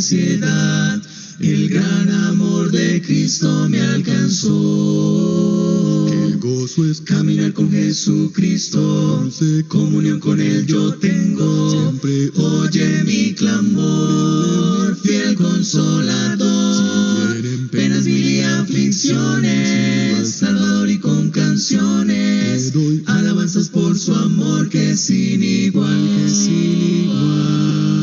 ansiedad, el gran amor de Cristo me alcanzó. El gozo es Caminar con Jesucristo, comunión con Él yo tengo. Siempre Oye mi clamor, fiel consolador. Penas mil y aflicciones, Salvador, y con canciones alabanzas por su amor que es sin igual, que es sin igual.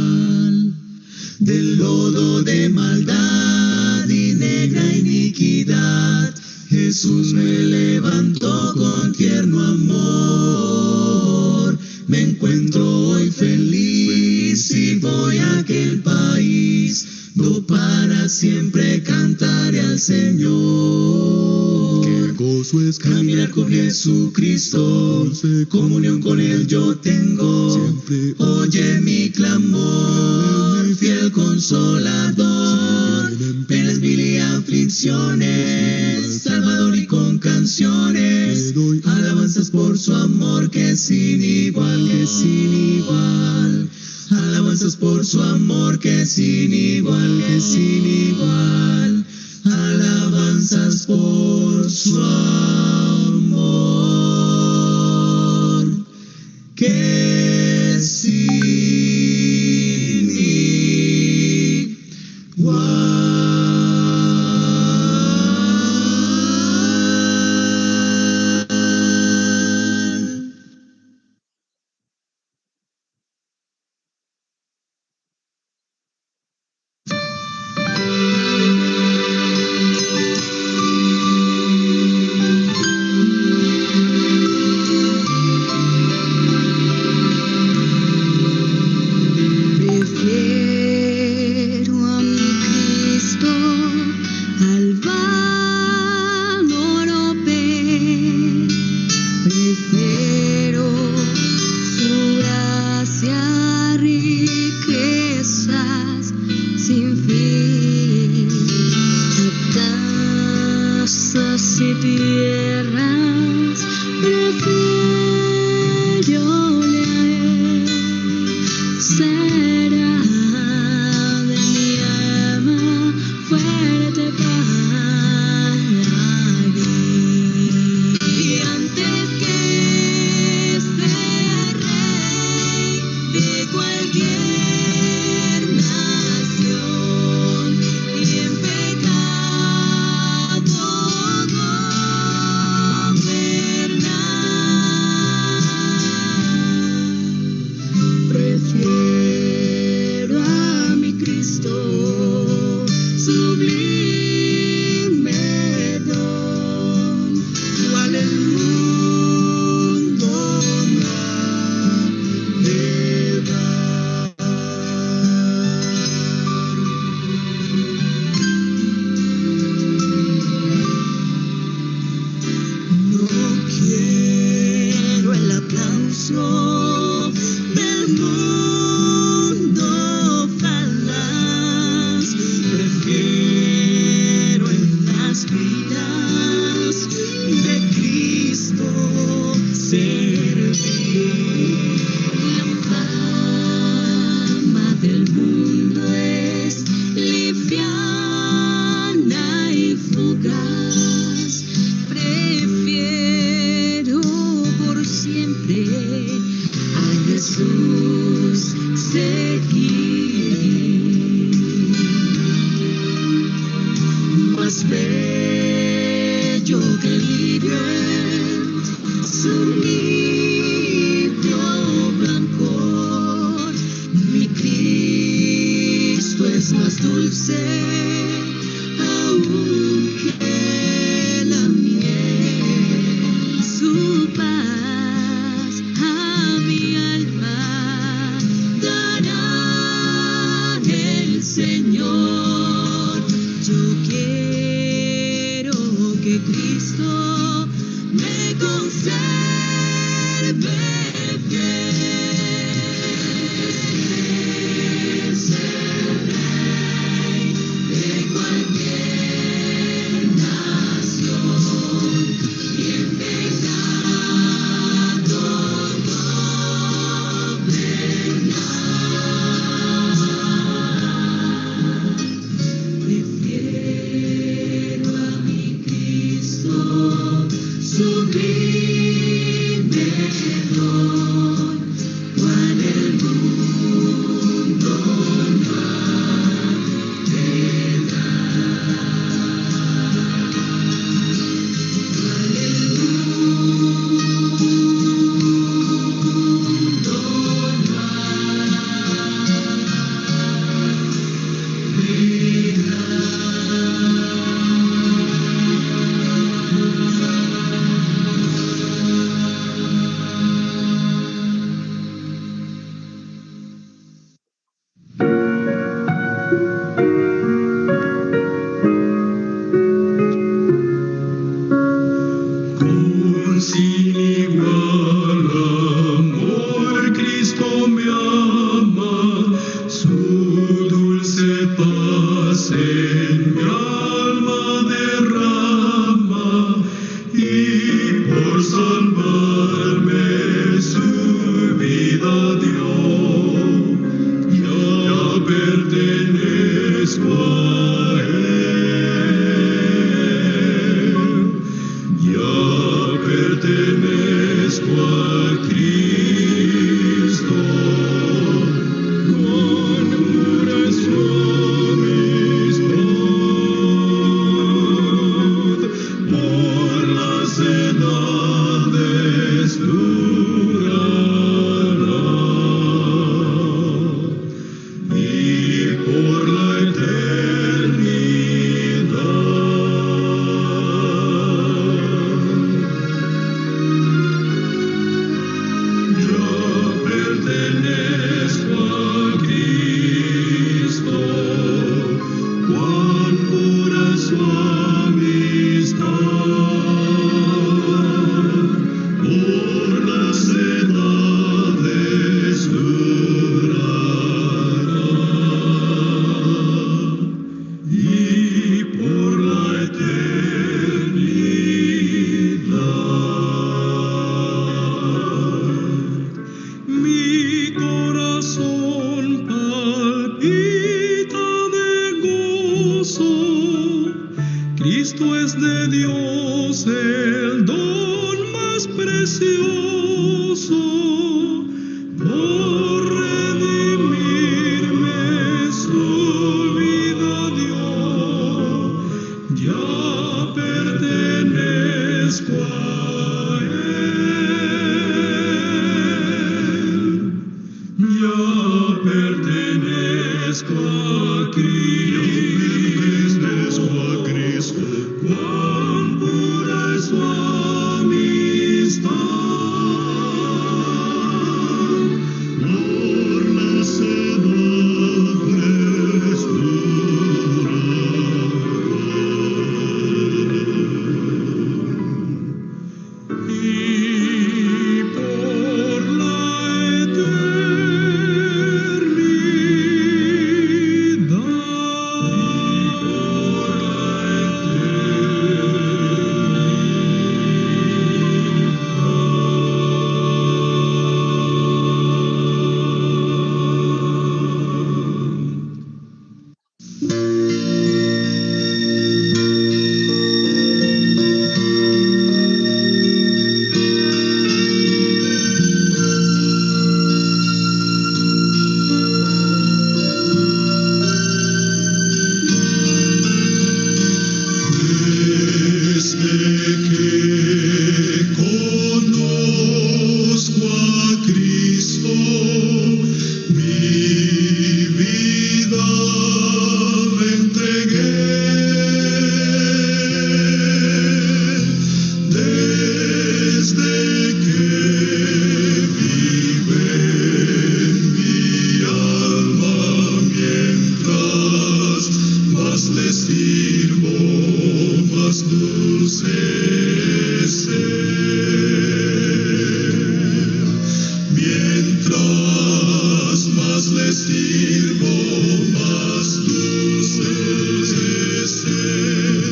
Del lodo de maldad y negra iniquidad, Jesús me levantó con tierno amor. Me encuentro hoy feliz y voy a aquel país, do para siempre cantaré al Señor. El gozo es Caminar con Jesucristo, comunión con Él yo tengo. Siempre Oye mi clamor, fiel consolador. Penas mil y aflicciones, Salvador, y con canciones alabanzas por su amor que es sin igual, que es sin igual. Alabanzas por su amor que es sin igual, que es sin igual. Alabanzas por su amor que es sin igual. pertenezco a Cristo, con pura es su amistad, por las edades durará, y por la pertenezco a Cristo, cuán pura es su amistad, por las edades durará, y por la eternidad. Mi corazón palpita de gozo, Cristo es de Dios el don más precioso, por redimirme su vida dio, ya pertenezco a Ya pertenezco a Cristo, cuán pura es su amistad, por las edades durará, y por la conozco a Cristo, mi vida le entregué, desde que vive en mi alma, mientras más le sirvo, más dulce mientras más le sirvo, más dulce es él.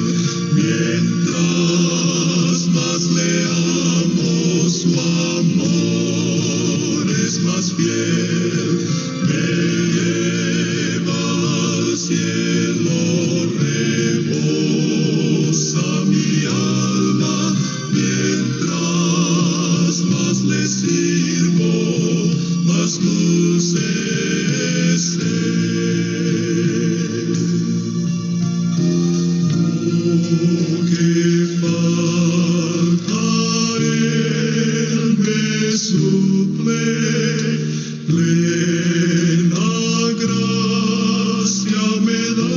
Mientras más le amo, su amor es más fiel. Me lleva al cielo, rebosa mi alma. Mientras más le sirvo, más dulce es él. Lo que falta él me suple, plena gracia me da.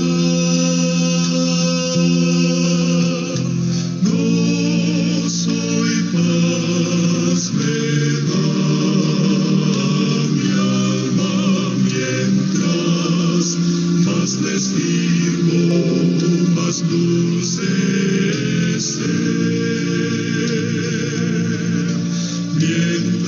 Gozo y paz me da mi alma, mientras más le sirvo, más dulce es él.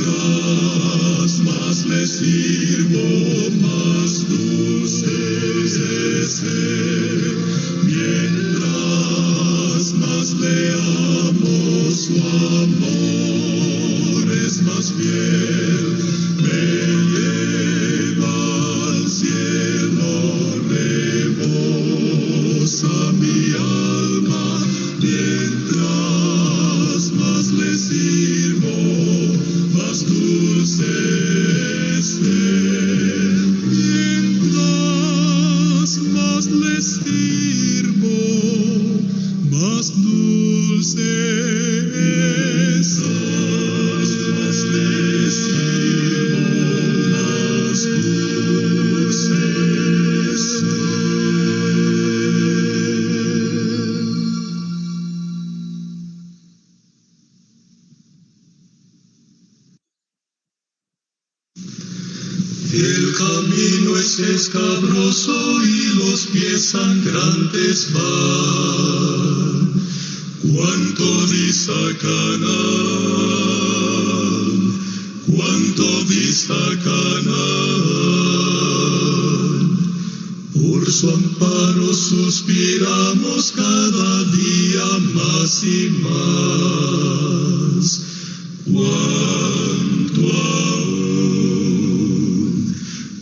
Mientras más le sirvo, más dulce es él. Mientras más le amo, su amor es más fiel. Me lleva al cielo, rebosa mi alma. Mientras más le sirvo, dulces mientras más les sirvo, más dulces más les sirvo, más dulces. El camino es escabroso y los pies sangrantes van. Cuánto dista Canaán, cuánto dista Canaán. Por su amparo suspiramos cada día más y más. Cuánto aún,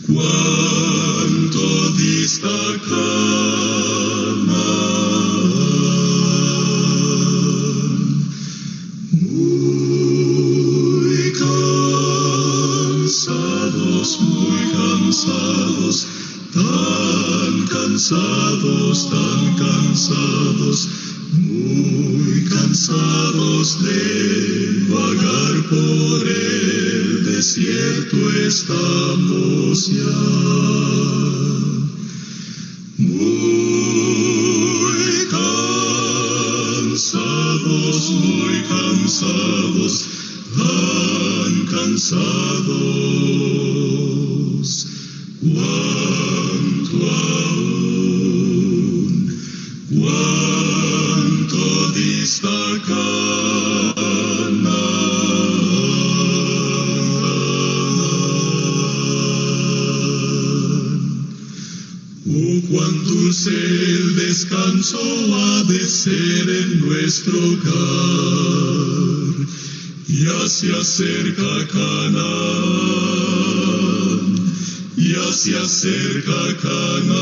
cuánto dista Canaán. Muy cansados, tan cansados, muy cansados de vagar por el desierto estamos ya. Muy cansados, tan cansados. Cuánto aún, cuánto dista Canaán. Oh, cuán dulce el descanso ha de ser en nuestro hogar. Ya se acerca Canaán, ya se acerca Canaán,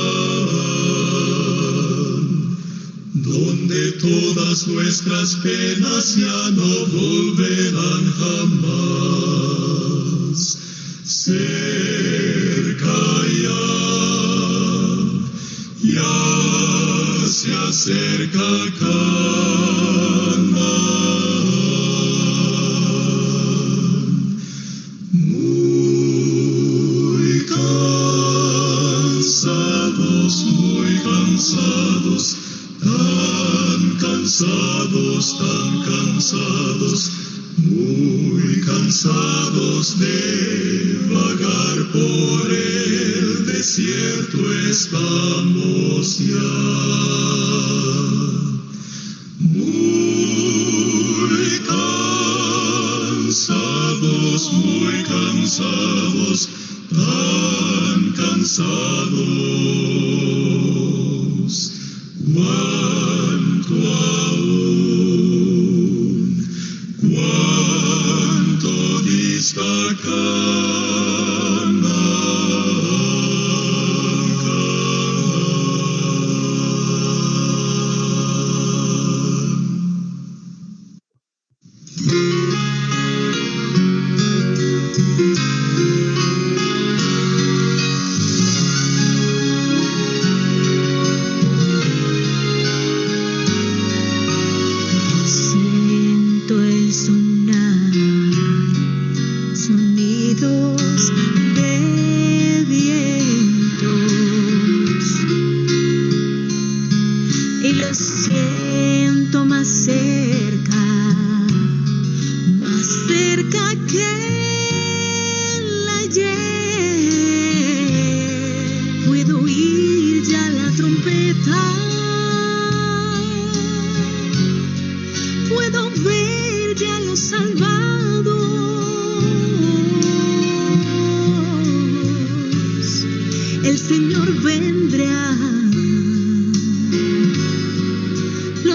donde todas nuestras penas ya no volverán jamás. Cerca ya se acerca Canaán. Muy cansados, tan cansados, muy cansados de vagar por el desierto estamos ya. Muy cansados, tan cansados. Cuánto aún, cuánto dista Canaán.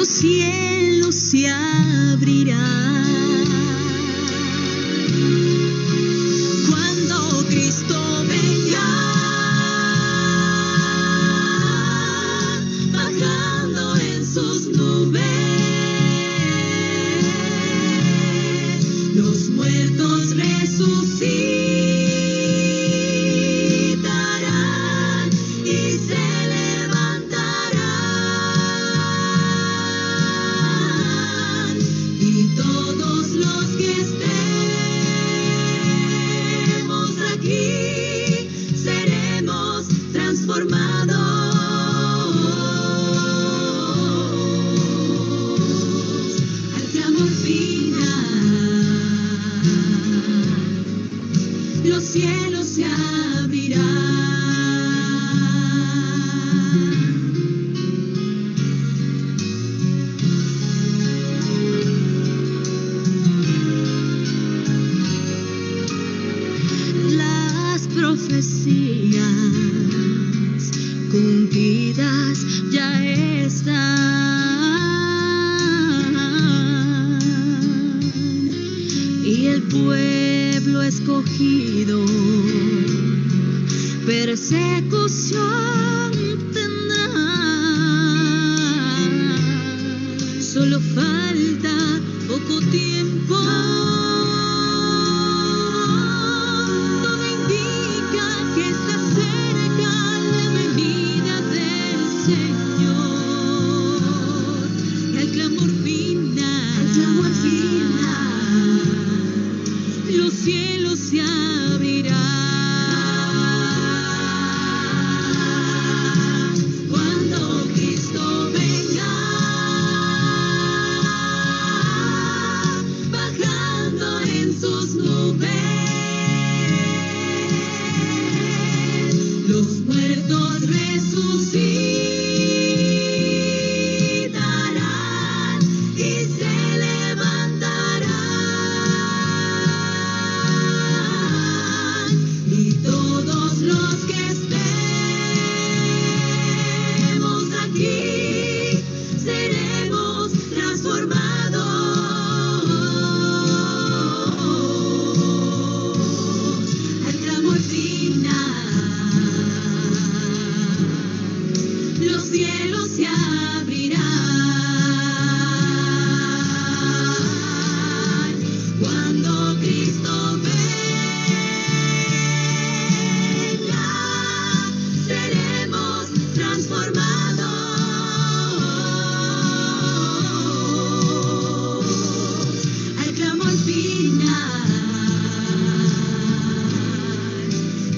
Cielos se abrirán. los cielos se abrirán. Las profecías cumplidas ya están, y el pueblo escogido persecución tendrá. Solo falta poco tiempo. Los cielos se abrirán cuando Cristo venga, bajando en sus nubes. Los muertos resucitarán y se los que estemos aquí seremos transformados al clamor final. Los cielos se abrirán cuando Cristo venga.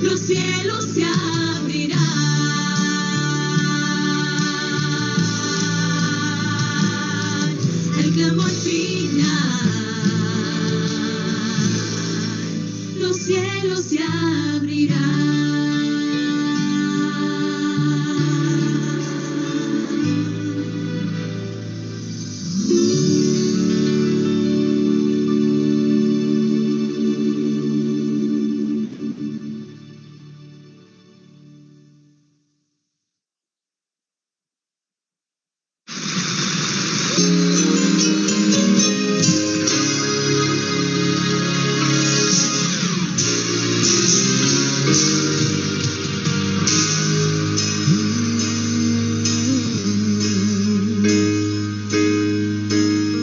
Los cielos se abrirán al clamor final. Los cielos se abrirán.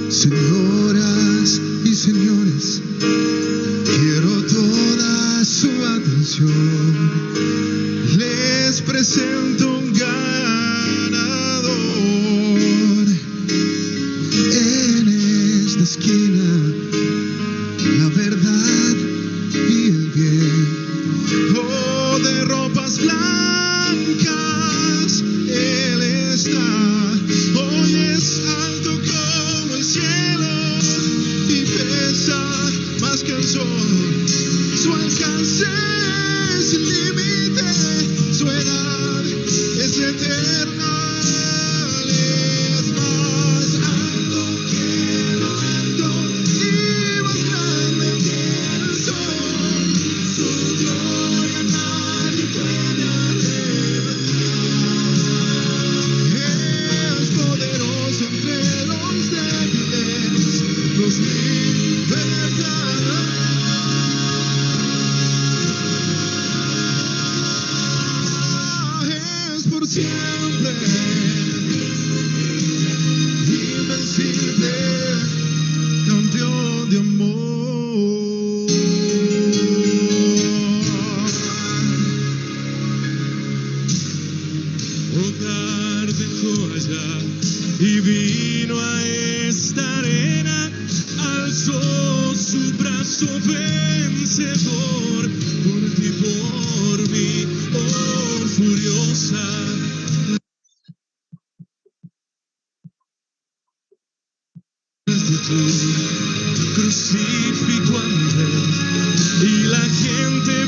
Señoras y señores, quiero toda su atención. Les presento un ganador. En esta esquina, la verdad y el bien. Oh, de ropas blancas, Él está. Hoy es alto como el cielo y pesa más que el sol. Su alcance es sin límite, su edad es eterna. Él es más alto que lo alto y más grande que el sol. Su gloria nadie puede arrebatar. Es poderoso entre los débiles, los libertará. Es por siempre invencible, campeón de amor. Hogar dejó allá y vino a esta arena, alzó su brazo vencedor por ti, por mí, oh furiosa. Crucificó ante él y la gente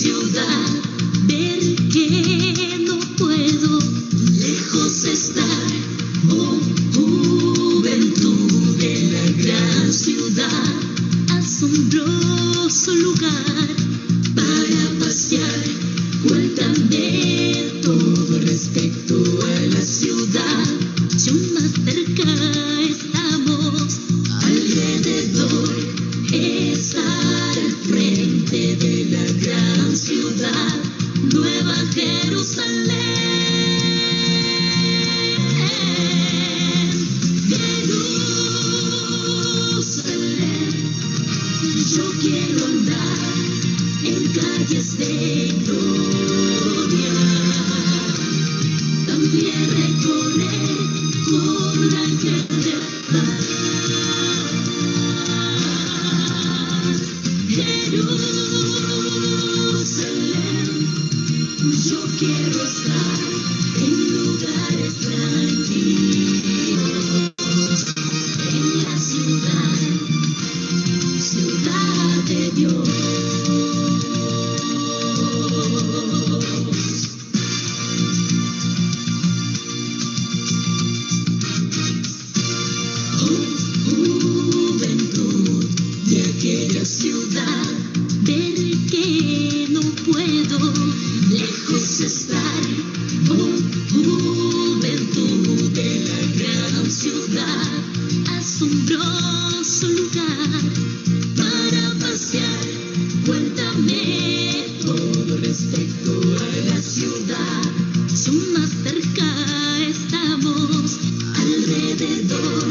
ciudad, ver que no puedo lejos estar. Oh, juventud de la gran ciudad, asombroso lugar para pasear. Cuéntame todo respecto a la ciudad. Yo más cerca estamos, alrededor, estar al frente de la gran ciudad, Nueva Jerusalén. Jerusalén, yo quiero andar en calles de gloria, también recorrer con ángel de paz. Jerusalén, yo quiero estar en lugares tranquilos, en la ciudad, ciudad de Dios. Juventud de aquella ciudad, ver que no puedo lejos estar. Oh, juventud de la gran ciudad, asombroso lugar para pasear. Cuéntame todo respecto a la ciudad. Yo más cerca estamos, alrededor,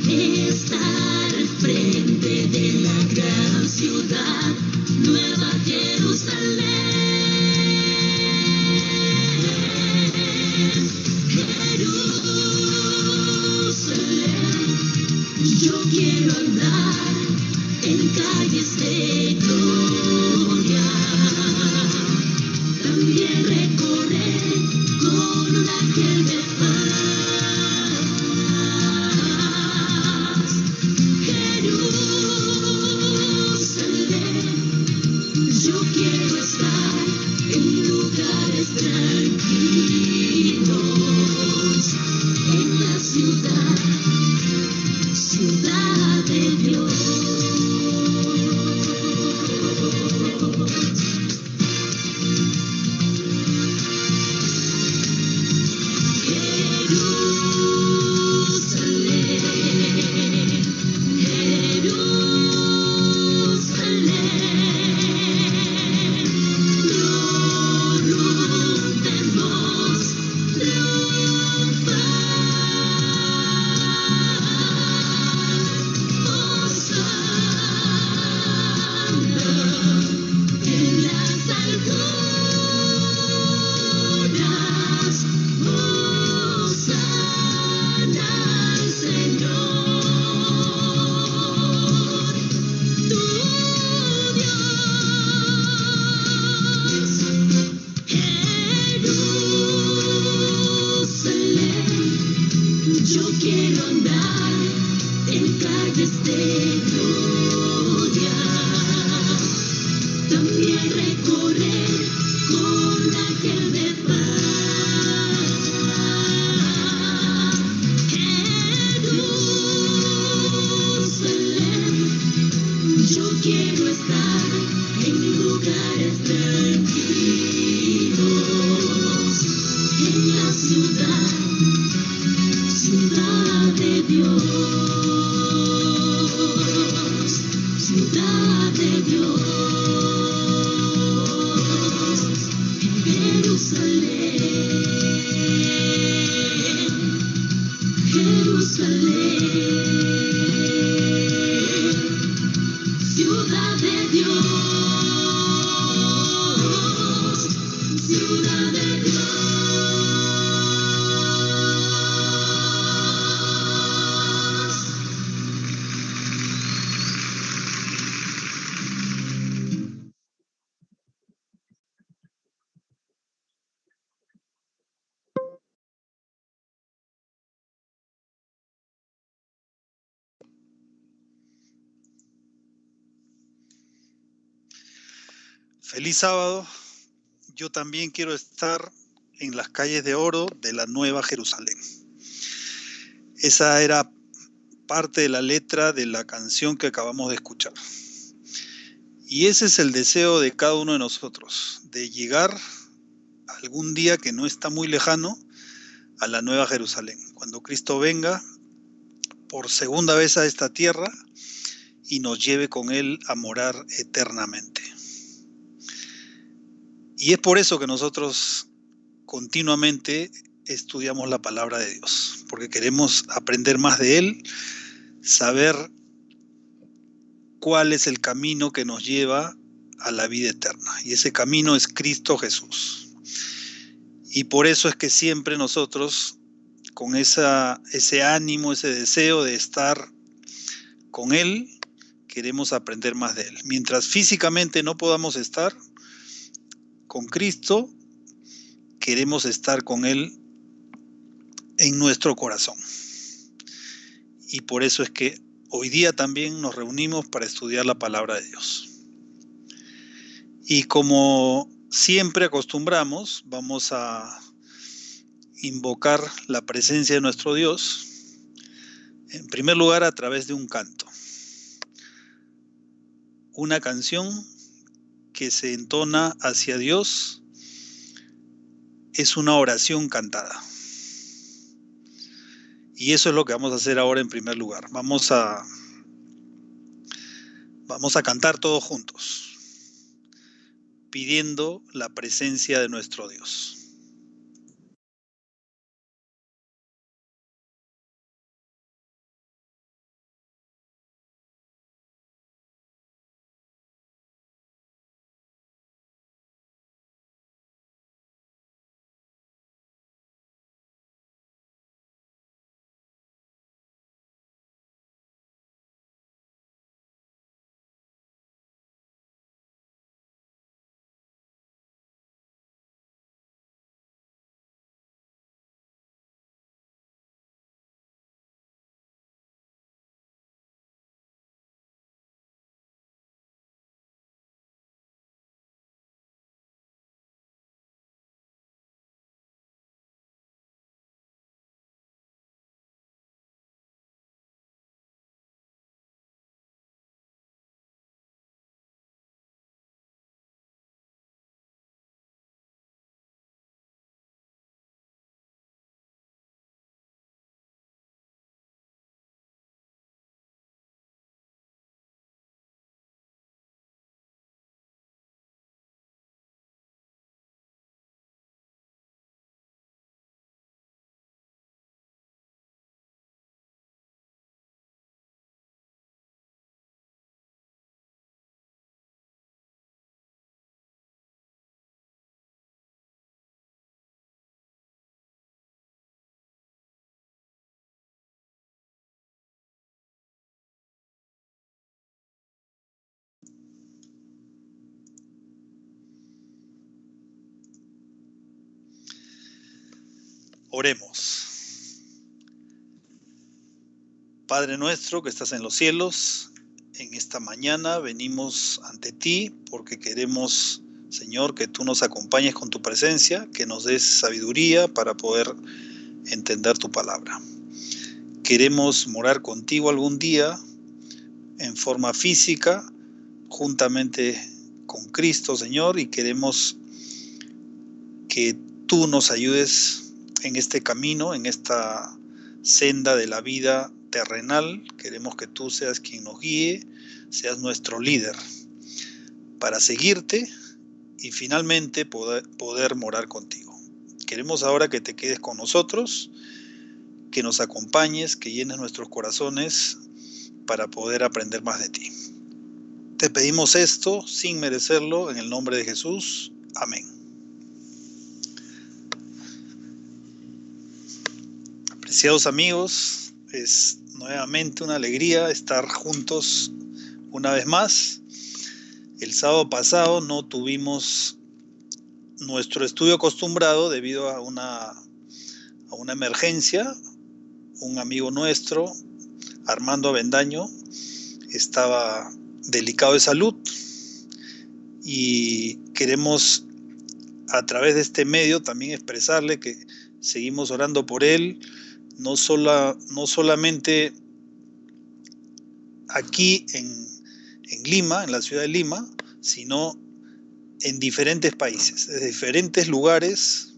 estar al frente de la gran ciudad, Nueva Jerusalén. Jerusalén, yo quiero andar en calles de gloria, también recorrer con un ángel de paz. Jerusalén, yo quiero estar en lugares tranquilos, en la ciudad, ciudad de Dios. Jerusalén, Jerusalén, triunfemos, triunfar. Hosana en las alturas, hosana al Señor, tu Dios. Jerusalén, yo quiero andar en calles de gloria, también recorrer con ángel de paz. Jerusalén, yo quiero estar en lugares tranquilos, en la ciudad, ciudad de Dios, ciudad de Dios. Jerusalén, Jerusalén, ciudad de Dios. Feliz sábado. Yo también quiero estar en las calles de oro de la Nueva Jerusalén. Esa era parte de la letra de la canción que acabamos de escuchar. Y ese es el deseo de cada uno de nosotros, de llegar algún día que no está muy lejano a la Nueva Jerusalén, cuando Cristo venga por segunda vez a esta tierra y nos lleve con Él a morar eternamente. Y es por eso que nosotros continuamente estudiamos la palabra de Dios, porque queremos aprender más de Él, saber cuál es el camino que nos lleva a la vida eterna. Y ese camino es Cristo Jesús. Y por eso es que siempre nosotros, con ese ánimo, ese deseo de estar con Él, queremos aprender más de Él. Mientras físicamente no podamos estar con Cristo, queremos estar con Él en nuestro corazón. Y por eso es que hoy día también nos reunimos para estudiar la palabra de Dios. Y como siempre acostumbramos, vamos a invocar la presencia de nuestro Dios, en primer lugar a través de un canto. Una canción que se entona hacia Dios es una oración cantada. Y eso es lo que vamos a hacer ahora en primer lugar. Vamos a cantar todos juntos, pidiendo la presencia de nuestro Dios. Oremos. Padre nuestro que estás en los cielos, en esta mañana venimos ante ti porque queremos, Señor, que tú nos acompañes con tu presencia, que nos des sabiduría para poder entender tu palabra. Queremos morar contigo algún día en forma física, juntamente con Cristo, Señor, y queremos que tú nos ayudes en este camino, en esta senda de la vida terrenal. Queremos que tú seas quien nos guíe, seas nuestro líder para seguirte y finalmente poder morar contigo. Queremos ahora que te quedes con nosotros, que nos acompañes, que llenes nuestros corazones para poder aprender más de ti. Te pedimos esto sin merecerlo en el nombre de Jesús. Amén. Apreciados amigos, es nuevamente una alegría estar juntos una vez más. El sábado pasado no tuvimos nuestro estudio acostumbrado debido a una emergencia. Un amigo nuestro, Armando Avendaño, estaba delicado de salud y queremos a través de este medio también expresarle que seguimos orando por él, no solamente aquí en Lima, en la ciudad de Lima, sino en diferentes países, de diferentes lugares.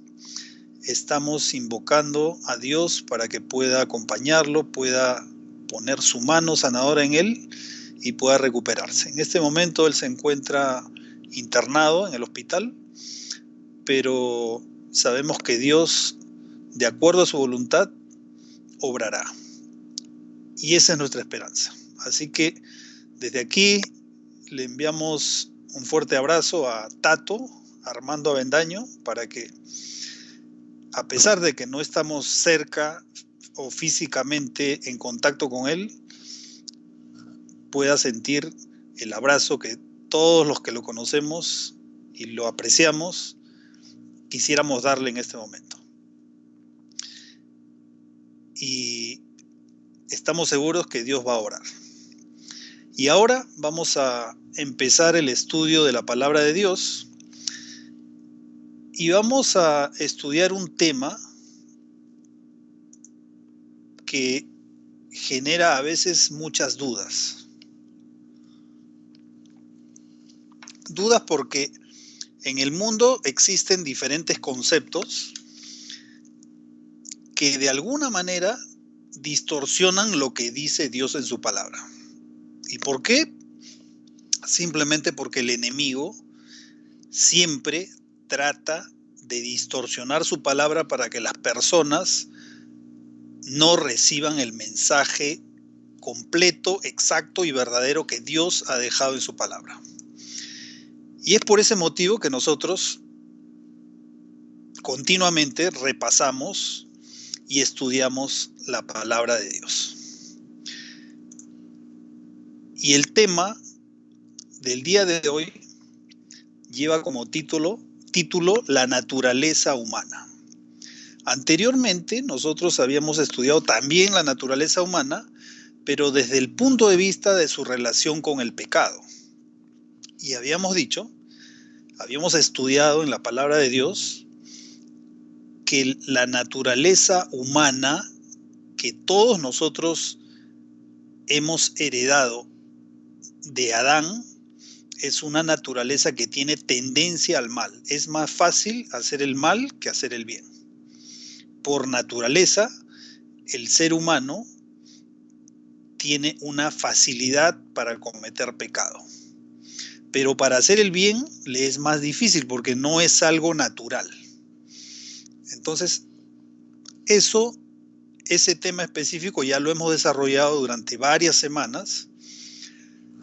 Estamos invocando a Dios para que pueda acompañarlo, pueda poner su mano sanadora en él y pueda recuperarse. En este momento él se encuentra internado en el hospital, pero sabemos que Dios, de acuerdo a su voluntad, obrará. Y esa es nuestra esperanza. Así que desde aquí le enviamos un fuerte abrazo a Tato, Armando Avendaño, para que, a pesar de que no estamos cerca o físicamente en contacto con él, pueda sentir el abrazo que todos los que lo conocemos y lo apreciamos quisiéramos darle en este momento. Y estamos seguros que Dios va a orar. Y ahora vamos a empezar el estudio de la palabra de Dios y vamos a estudiar un tema que genera a veces muchas dudas. Dudas porque en el mundo existen diferentes conceptos que de alguna manera distorsionan lo que dice Dios en su palabra. ¿Y por qué? Simplemente porque el enemigo siempre trata de distorsionar su palabra para que las personas no reciban el mensaje completo, exacto y verdadero que Dios ha dejado en su palabra. Y es por ese motivo que nosotros continuamente repasamos y estudiamos la palabra de Dios. Y el tema del día de hoy lleva como título la naturaleza humana. Anteriormente nosotros habíamos estudiado también la naturaleza humana, pero desde el punto de vista de su relación con el pecado. Y habíamos estudiado en la palabra de Dios que la naturaleza humana que todos nosotros hemos heredado de Adán es una naturaleza que tiene tendencia al mal. Es más fácil hacer el mal que hacer el bien. Por naturaleza, el ser humano tiene una facilidad para cometer pecado. Pero para hacer el bien le es más difícil porque no es algo natural. Entonces, ese tema específico ya lo hemos desarrollado durante varias semanas.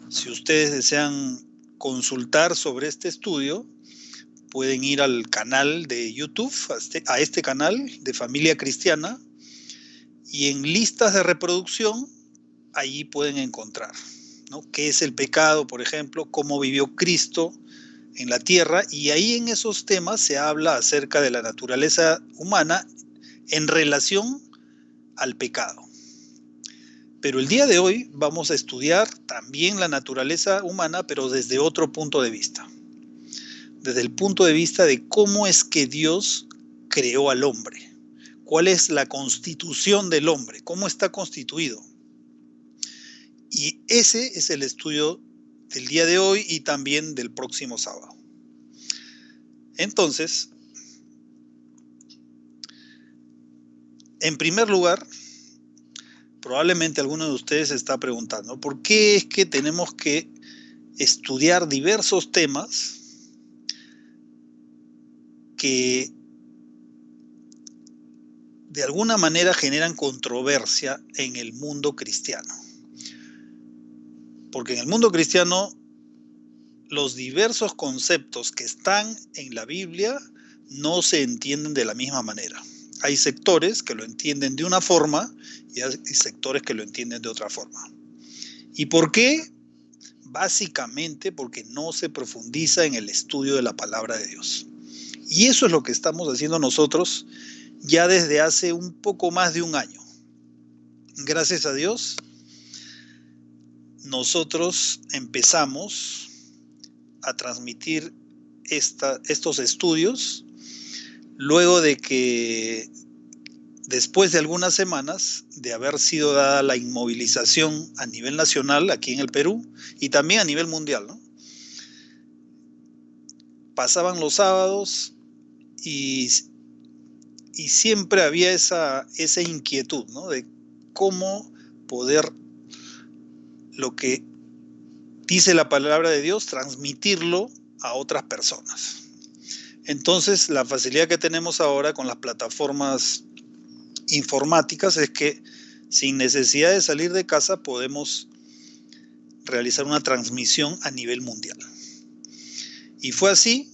Si ustedes desean consultar sobre este estudio, pueden ir al canal de YouTube, a este canal de Familia Cristiana, y en listas de reproducción, allí pueden encontrar, ¿no?, qué es el pecado, por ejemplo, cómo vivió Cristo en la tierra, y ahí en esos temas se habla acerca de la naturaleza humana en relación al pecado. Pero el día de hoy vamos a estudiar también la naturaleza humana, pero desde otro punto de vista. Desde el punto de vista de cómo es que Dios creó al hombre. ¿Cuál es la constitución del hombre? ¿Cómo está constituido? Y ese es el estudio del día de hoy y también del próximo sábado. Entonces, en primer lugar, probablemente alguno de ustedes se está preguntando, ¿por qué es que tenemos que estudiar diversos temas que de alguna manera generan controversia en el mundo cristiano? Porque en el mundo cristiano los diversos conceptos que están en la Biblia no se entienden de la misma manera. Hay sectores que lo entienden de una forma y hay sectores que lo entienden de otra forma. ¿Y por qué? Básicamente porque no se profundiza en el estudio de la palabra de Dios. Y eso es lo que estamos haciendo nosotros ya desde hace un poco más de un año. Gracias a Dios, nosotros empezamos a transmitir estos estudios luego de que, después de algunas semanas de haber sido dada la inmovilización a nivel nacional aquí en el Perú y también a nivel mundial, ¿no? Pasaban los sábados y siempre había esa inquietud, ¿no? De cómo poder lo que dice la palabra de Dios, transmitirlo a otras personas. Entonces, la facilidad que tenemos ahora con las plataformas informáticas es que sin necesidad de salir de casa podemos realizar una transmisión a nivel mundial. Y fue así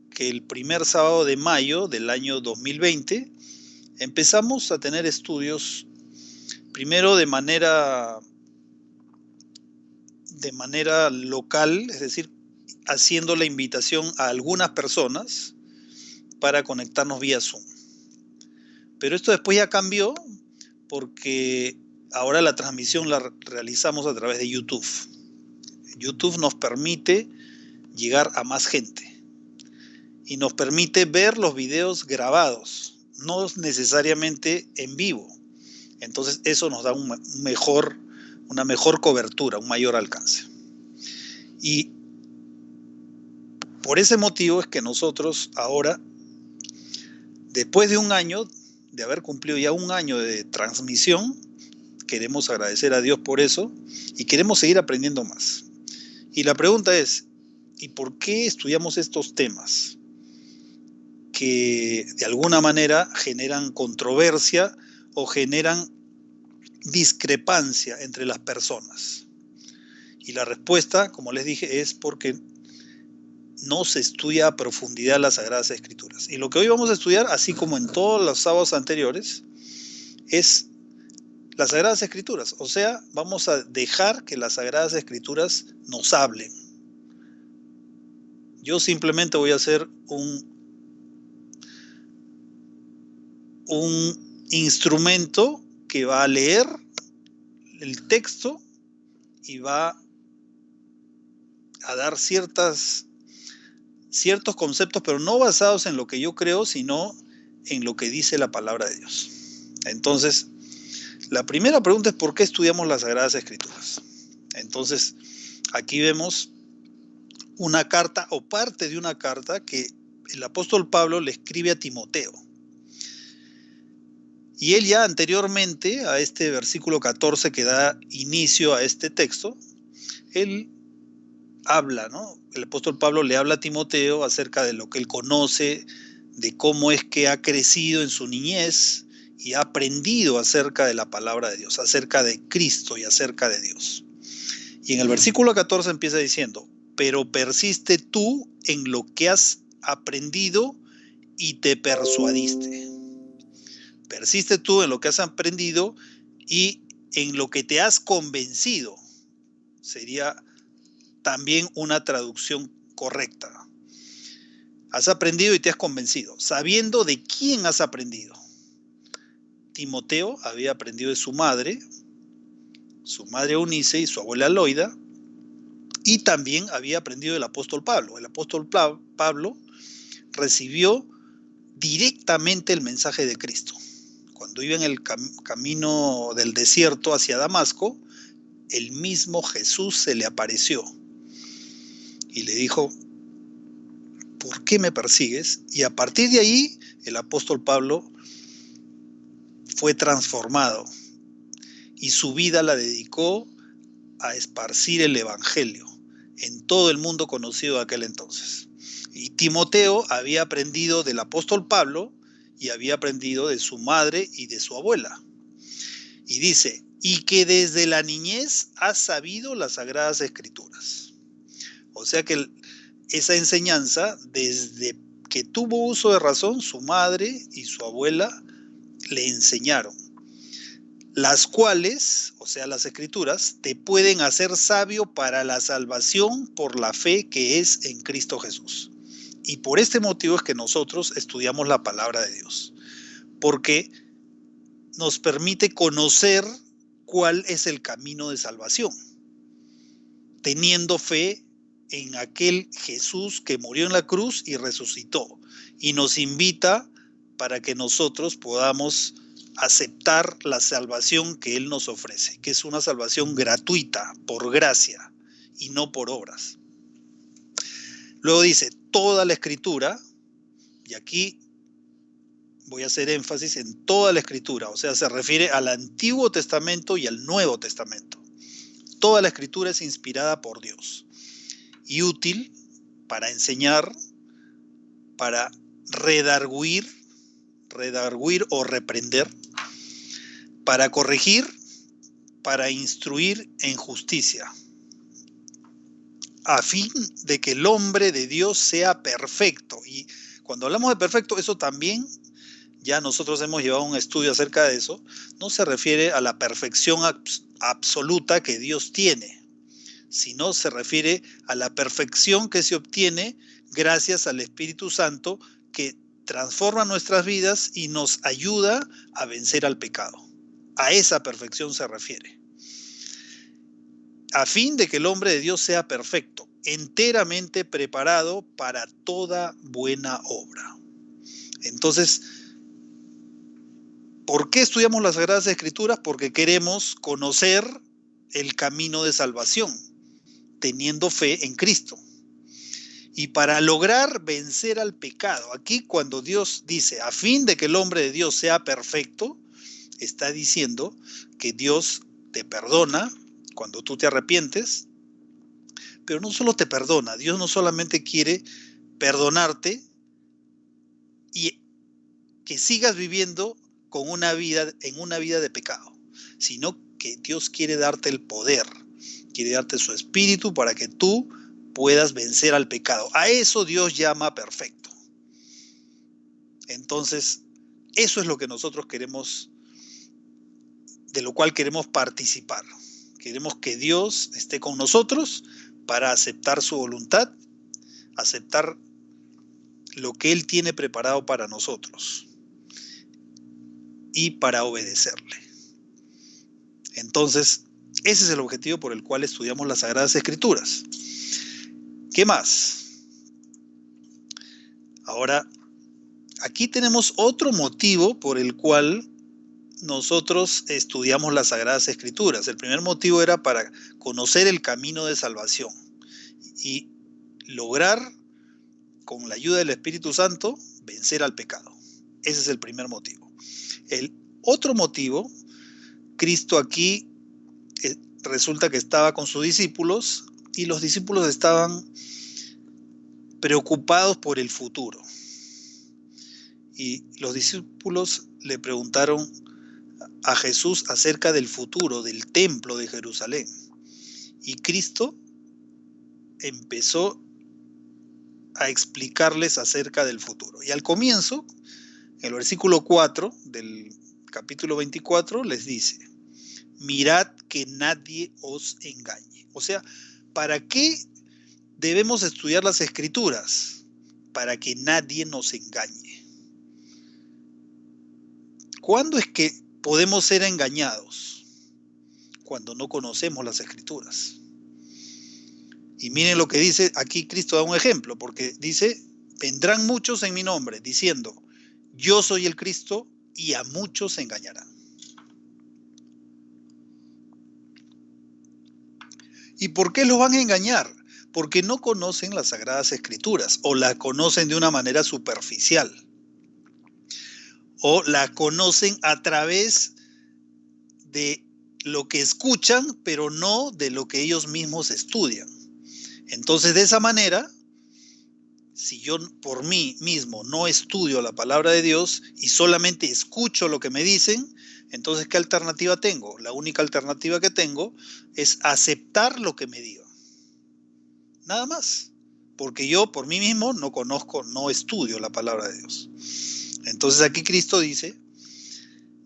que el primer sábado de mayo del año 2020 empezamos a tener estudios, primero de manera local, es decir, haciendo la invitación a algunas personas para conectarnos vía Zoom. Pero esto después ya cambió porque ahora la transmisión la realizamos a través de YouTube. YouTube nos permite llegar a más gente y nos permite ver los videos grabados, no necesariamente en vivo. Entonces eso nos da una mejor cobertura, un mayor alcance. Y por ese motivo es que nosotros ahora, después de un año, de haber cumplido ya un año de transmisión, queremos agradecer a Dios por eso y queremos seguir aprendiendo más. Y la pregunta es, ¿y por qué estudiamos estos temas que de alguna manera generan controversia o generan discrepancia entre las personas? Y la respuesta, como les dije, es porque no se estudia a profundidad las Sagradas Escrituras. Y lo que hoy vamos a estudiar, así como en todos los sábados anteriores, es las Sagradas Escrituras. O sea, vamos a dejar que las Sagradas Escrituras nos hablen. Yo simplemente voy a hacer un instrumento que va a leer el texto y va a dar ciertos conceptos, pero no basados en lo que yo creo, sino en lo que dice la palabra de Dios. Entonces, la primera pregunta es ¿por qué estudiamos las Sagradas Escrituras? Entonces, aquí vemos una carta o parte de una carta que el apóstol Pablo le escribe a Timoteo. Y él ya anteriormente a este versículo 14 que da inicio a este texto, él habla, ¿no? El apóstol Pablo le habla a Timoteo acerca de lo que él conoce, de cómo es que ha crecido en su niñez y ha aprendido acerca de la palabra de Dios, acerca de Cristo y acerca de Dios. Y en el versículo 14 empieza diciendo, pero persiste tú en lo que has aprendido y te persuadiste. Persiste tú en lo que has aprendido y en lo que te has convencido. Sería también una traducción correcta. Has aprendido y te has convencido, sabiendo de quién has aprendido. Timoteo había aprendido de su madre Eunice y su abuela Loida, y también había aprendido del apóstol Pablo. El apóstol Pablo recibió directamente el mensaje de Cristo. Cuando iba en el camino del desierto hacia Damasco, el mismo Jesús se le apareció y le dijo, ¿por qué me persigues? Y a partir de ahí, el apóstol Pablo fue transformado y su vida la dedicó a esparcir el evangelio en todo el mundo conocido de aquel entonces. Y Timoteo había aprendido del apóstol Pablo y había aprendido de su madre y de su abuela. Y dice, y que desde la niñez has sabido las Sagradas Escrituras. O sea que esa enseñanza, desde que tuvo uso de razón, su madre y su abuela le enseñaron. Las cuales, o sea, las Escrituras, te pueden hacer sabio para la salvación por la fe que es en Cristo Jesús. Y por este motivo es que nosotros estudiamos la palabra de Dios, porque nos permite conocer cuál es el camino de salvación, teniendo fe en aquel Jesús que murió en la cruz y resucitó, y nos invita para que nosotros podamos aceptar la salvación que Él nos ofrece, que es una salvación gratuita, por gracia y no por obras. Luego dice, toda la Escritura, y aquí voy a hacer énfasis en toda la Escritura, o sea, se refiere al Antiguo Testamento y al Nuevo Testamento. Toda la Escritura es inspirada por Dios y útil para enseñar, para redarguir o reprender, para corregir, para instruir en justicia, a fin de que el hombre de Dios sea perfecto. Y cuando hablamos de perfecto, eso también, ya nosotros hemos llevado un estudio acerca de eso, no se refiere a la perfección absoluta que Dios tiene, sino se refiere a la perfección que se obtiene gracias al Espíritu Santo, que transforma nuestras vidas y nos ayuda a vencer al pecado. A esa perfección se refiere. A fin de que el hombre de Dios sea perfecto, enteramente preparado para toda buena obra. Entonces, ¿por qué estudiamos las Sagradas Escrituras? Porque queremos conocer el camino de salvación, teniendo fe en Cristo. Y para lograr vencer al pecado, aquí cuando Dios dice, a fin de que el hombre de Dios sea perfecto, está diciendo que Dios te perdona cuando tú te arrepientes, pero no solo te perdona, Dios no solamente quiere perdonarte y que sigas viviendo en una vida de pecado, sino que Dios quiere darte el poder, quiere darte su espíritu para que tú puedas vencer al pecado. A eso Dios llama perfecto. Entonces, eso es lo que nosotros queremos, de lo cual queremos participar. Queremos que Dios esté con nosotros para aceptar su voluntad, aceptar lo que Él tiene preparado para nosotros y para obedecerle. Entonces, ese es el objetivo por el cual estudiamos las Sagradas Escrituras. ¿Qué más? Ahora, aquí tenemos otro motivo por el cual nosotros estudiamos las Sagradas Escrituras. El primer motivo era para conocer el camino de salvación y lograr, con la ayuda del Espíritu Santo, vencer al pecado. Ese es el primer motivo. El otro motivo, Cristo aquí resulta que estaba con sus discípulos y los discípulos estaban preocupados por el futuro. Y los discípulos le preguntaron a Jesús acerca del futuro, del templo de Jerusalén. Y Cristo empezó a explicarles acerca del futuro. Y al comienzo, en el versículo 4 del capítulo 24, les dice, mirad que nadie os engañe. O sea, ¿para qué debemos estudiar las Escrituras? Para que nadie nos engañe. ¿Cuándo es que podemos ser engañados? Cuando no conocemos las Escrituras. Y miren lo que dice, aquí Cristo da un ejemplo, porque dice, vendrán muchos en mi nombre, diciendo, yo soy el Cristo, y a muchos se engañarán. ¿Y por qué los van a engañar? Porque no conocen las Sagradas Escrituras, o la conocen de una manera superficial, o la conocen a través de lo que escuchan, pero no de lo que ellos mismos estudian. Entonces, de esa manera, si yo por mí mismo no estudio la palabra de Dios y solamente escucho lo que me dicen, entonces, ¿qué alternativa tengo? La única alternativa que tengo es aceptar lo que me digan. Nada más. Porque yo por mí mismo no conozco, no estudio la palabra de Dios. Entonces aquí Cristo dice,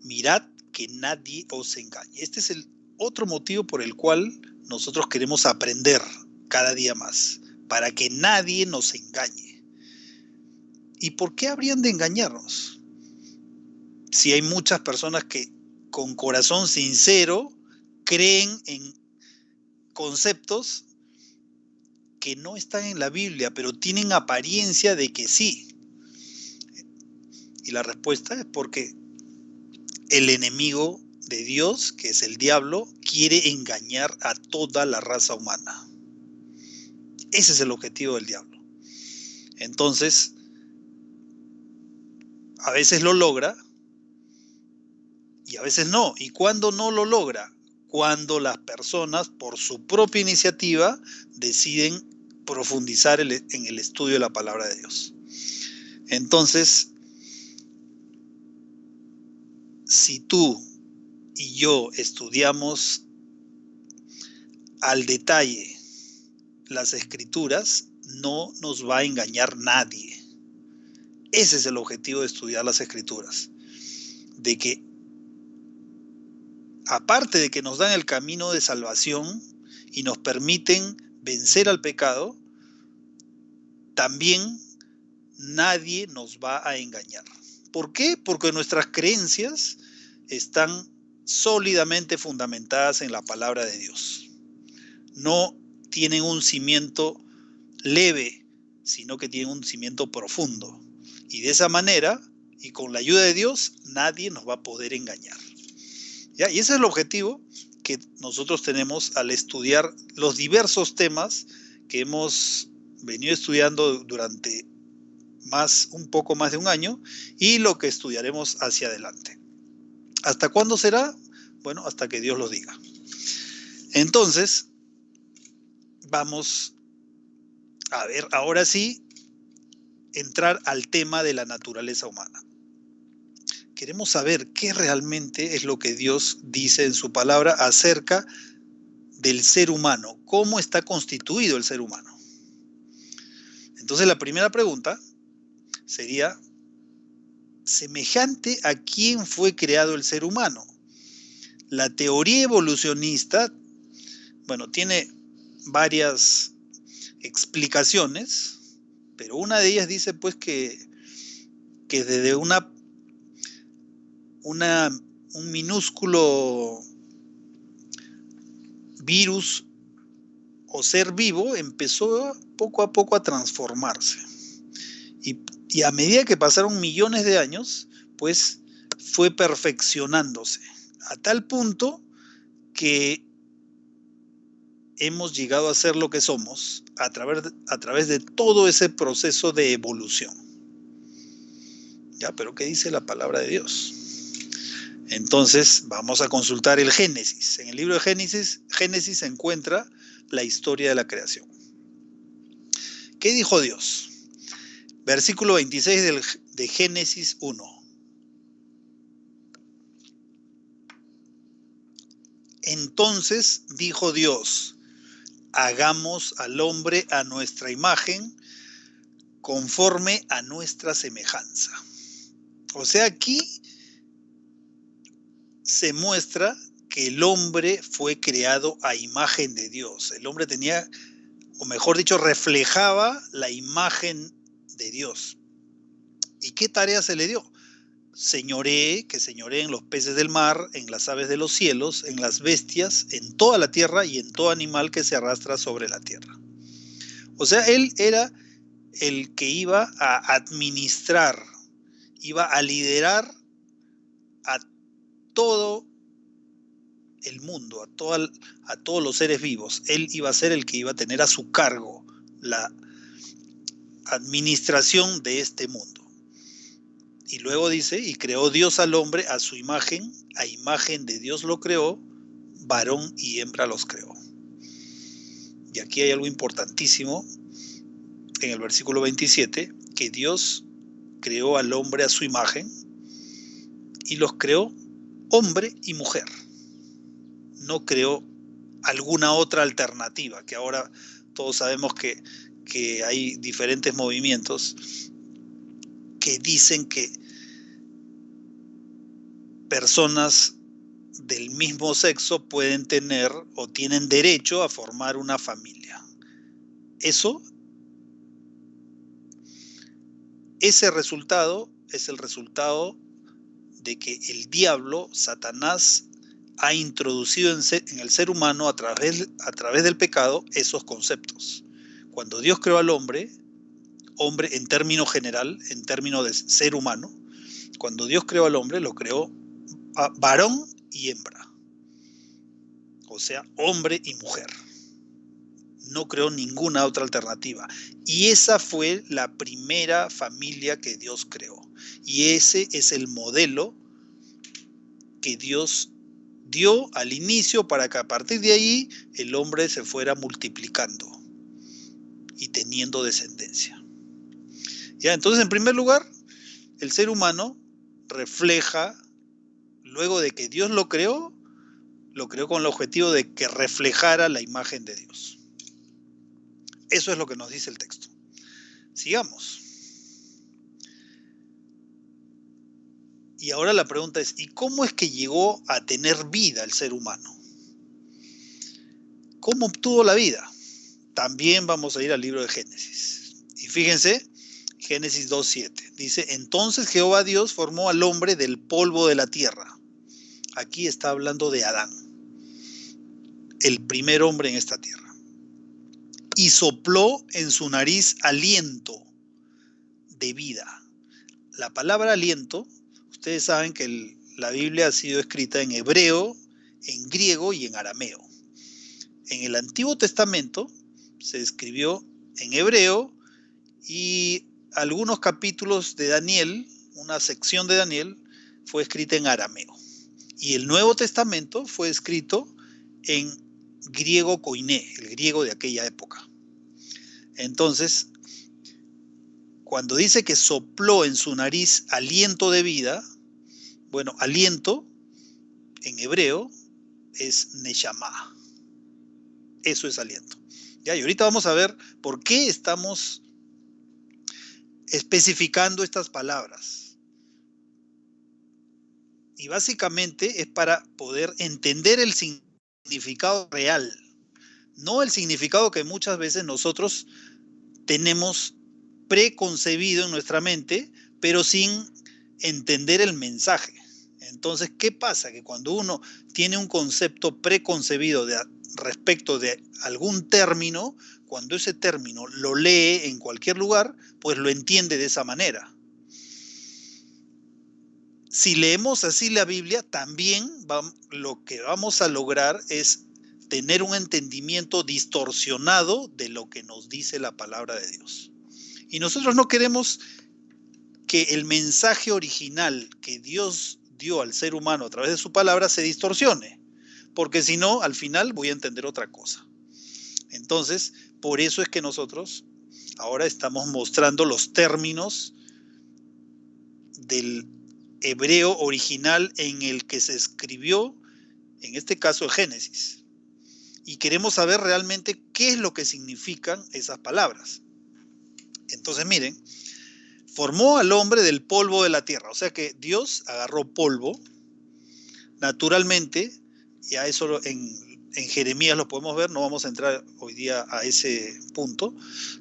mirad que nadie os engañe. Este es el otro motivo por el cual nosotros queremos aprender cada día más, para que nadie nos engañe. ¿Y por qué habrían de engañarnos? Si hay muchas personas que con corazón sincero creen en conceptos que no están en la Biblia, pero tienen apariencia de que sí. Y la respuesta es porque el enemigo de Dios, que es el diablo, quiere engañar a toda la raza humana. Ese es el objetivo del diablo. Entonces, a veces lo logra y a veces no. ¿Y cuándo no lo logra? Cuando las personas, por su propia iniciativa, deciden profundizar en el estudio de la palabra de Dios. Entonces, si tú y yo estudiamos al detalle las escrituras, no nos va a engañar nadie. Ese es el objetivo de estudiar las escrituras. De que, aparte de que nos dan el camino de salvación y nos permiten vencer al pecado, también nadie nos va a engañar. ¿Por qué? Porque nuestras creencias están sólidamente fundamentadas en la palabra de Dios. No tienen un cimiento leve, sino que tienen un cimiento profundo. Y de esa manera, y con la ayuda de Dios, nadie nos va a poder engañar. ¿Ya? Y ese es el objetivo que nosotros tenemos al estudiar los diversos temas que hemos venido estudiando durante un poco más de un año, y lo que estudiaremos hacia adelante. ¿Hasta cuándo será? Bueno, hasta que Dios lo diga. Entonces, vamos a ver, ahora sí, entrar al tema de la naturaleza humana. Queremos saber qué realmente es lo que Dios dice en su palabra acerca del ser humano, cómo está constituido el ser humano. Entonces, la primera pregunta sería, ¿semejante a quién fue creado el ser humano? La teoría evolucionista, bueno, tiene varias explicaciones, pero una de ellas dice pues que desde un minúsculo virus o ser vivo empezó poco a poco a transformarse. Y a medida que pasaron millones de años, pues fue perfeccionándose a tal punto que hemos llegado a ser lo que somos a través de todo ese proceso de evolución. ¿Ya? Pero ¿qué dice la palabra de Dios? Entonces vamos a consultar el Génesis. En el libro de Génesis se encuentra la historia de la creación. ¿Qué dijo Dios? Versículo 26 de Génesis 1. Entonces dijo Dios, hagamos al hombre a nuestra imagen, conforme a nuestra semejanza. O sea, aquí se muestra que el hombre fue creado a imagen de Dios. El hombre tenía, o mejor dicho, reflejaba la imagen de Dios. ¿Y qué tarea se le dio? Que señoree en los peces del mar, en las aves de los cielos, en las bestias, en toda la tierra y en todo animal que se arrastra sobre la tierra. O sea, él era el que iba a administrar, iba a liderar a todo el mundo, a todos los seres vivos. Él iba a ser el que iba a tener a su cargo la administración de este mundo. Y luego dice, y creó Dios al hombre a su imagen, a imagen de Dios lo creó, varón y hembra los creó. Y aquí hay algo importantísimo en el versículo 27, que Dios creó al hombre a su imagen y los creó hombre y mujer. No creó alguna otra alternativa, que ahora todos sabemos que hay diferentes movimientos que dicen que personas del mismo sexo pueden tener o tienen derecho a formar una familia. Ese resultado es el resultado de que el diablo, Satanás, ha introducido en el ser humano a través del pecado esos conceptos. Cuando Dios creó al hombre en término general, en términos de ser humano, cuando Dios creó al hombre, lo creó varón y hembra. O sea, hombre y mujer. No creó ninguna otra alternativa. Y esa fue la primera familia que Dios creó. Y ese es el modelo que Dios dio al inicio para que a partir de ahí el hombre se fuera multiplicando y teniendo descendencia. Ya, entonces, en primer lugar, el ser humano refleja, luego de que Dios lo creó con el objetivo de que reflejara la imagen de Dios. Eso es lo que nos dice el texto. Sigamos. Y ahora la pregunta es, ¿y cómo es que llegó a tener vida el ser humano? ¿Cómo obtuvo la vida? También vamos a ir al libro de Génesis. Y fíjense, Génesis 2:7. Dice, entonces Jehová Dios formó al hombre del polvo de la tierra. Aquí está hablando de Adán, el primer hombre en esta tierra. Y sopló en su nariz aliento de vida. La palabra aliento, ustedes saben que la Biblia ha sido escrita en hebreo, en griego y en arameo. En el Antiguo Testamento se escribió en hebreo y algunos capítulos de Daniel, una sección de Daniel, fue escrita en arameo. Y el Nuevo Testamento fue escrito en griego koiné, el griego de aquella época. Entonces, cuando dice que sopló en su nariz aliento de vida, bueno, aliento en hebreo es neshama. Eso es aliento. Ya, y ahorita vamos a ver por qué estamos especificando estas palabras. Y básicamente es para poder entender el significado real, no el significado que muchas veces nosotros tenemos preconcebido en nuestra mente, pero sin entender el mensaje. Entonces, ¿qué pasa? Que cuando uno tiene un concepto preconcebido respecto de algún término, cuando ese término lo lee en cualquier lugar, pues lo entiende de esa manera. Si leemos así la Biblia, también lo que vamos a lograr es tener un entendimiento distorsionado de lo que nos dice la palabra de Dios. Y nosotros no queremos que el mensaje original que Dios dio al ser humano a través de su palabra se distorsione, porque si no, al final voy a entender otra cosa. Entonces, por eso es que nosotros ahora estamos mostrando los términos del hebreo original en el que se escribió, en este caso el Génesis. Y queremos saber realmente qué es lo que significan esas palabras. Entonces, miren, formó al hombre del polvo de la tierra. O sea que Dios agarró polvo, naturalmente, y a eso en Jeremías lo podemos ver, no vamos a entrar hoy día a ese punto,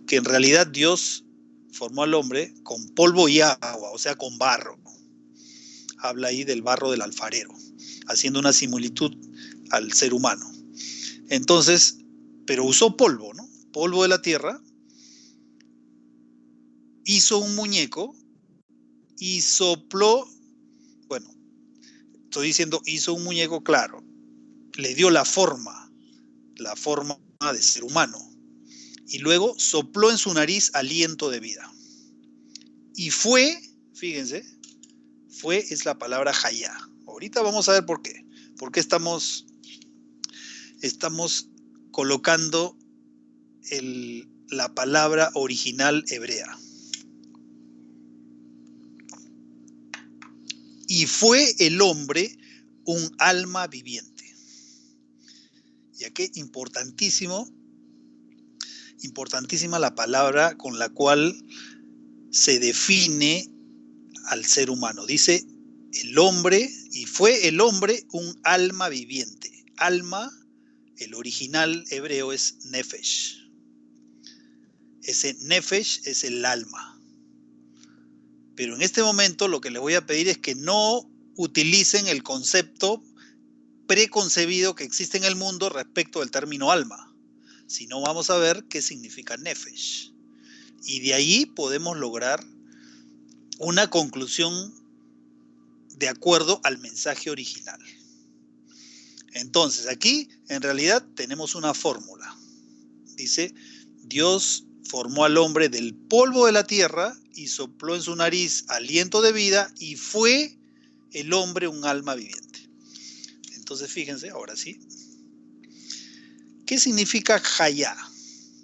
que en realidad Dios formó al hombre con polvo y agua, o sea, con barro. Habla ahí del barro del alfarero, haciendo una similitud al ser humano. Entonces, pero usó polvo, ¿no? Polvo de la tierra, hizo un muñeco y sopló, bueno, estoy diciendo hizo un muñeco, claro, le dio la forma de ser humano, y luego sopló en su nariz aliento de vida. Y fue, fíjense, fue es la palabra hayá. Ahorita vamos a ver por qué. ¿Por qué estamos colocando la palabra original hebrea? Y fue el hombre un alma viviente. Y aquí importantísima la palabra con la cual se define al ser humano. Dice el hombre, y fue el hombre un alma viviente. Alma, el original hebreo es nefesh. Ese nefesh es el alma. Pero en este momento lo que les voy a pedir es que no utilicen el concepto preconcebido que existe en el mundo respecto del término alma, sino vamos a ver qué significa nefesh. Y de ahí podemos lograr una conclusión de acuerdo al mensaje original. Entonces, aquí en realidad tenemos una fórmula. Dice, Dios formó al hombre del polvo de la tierra y sopló en su nariz aliento de vida y fue el hombre un alma viviente. Entonces, fíjense, ahora sí. ¿Qué significa hayá?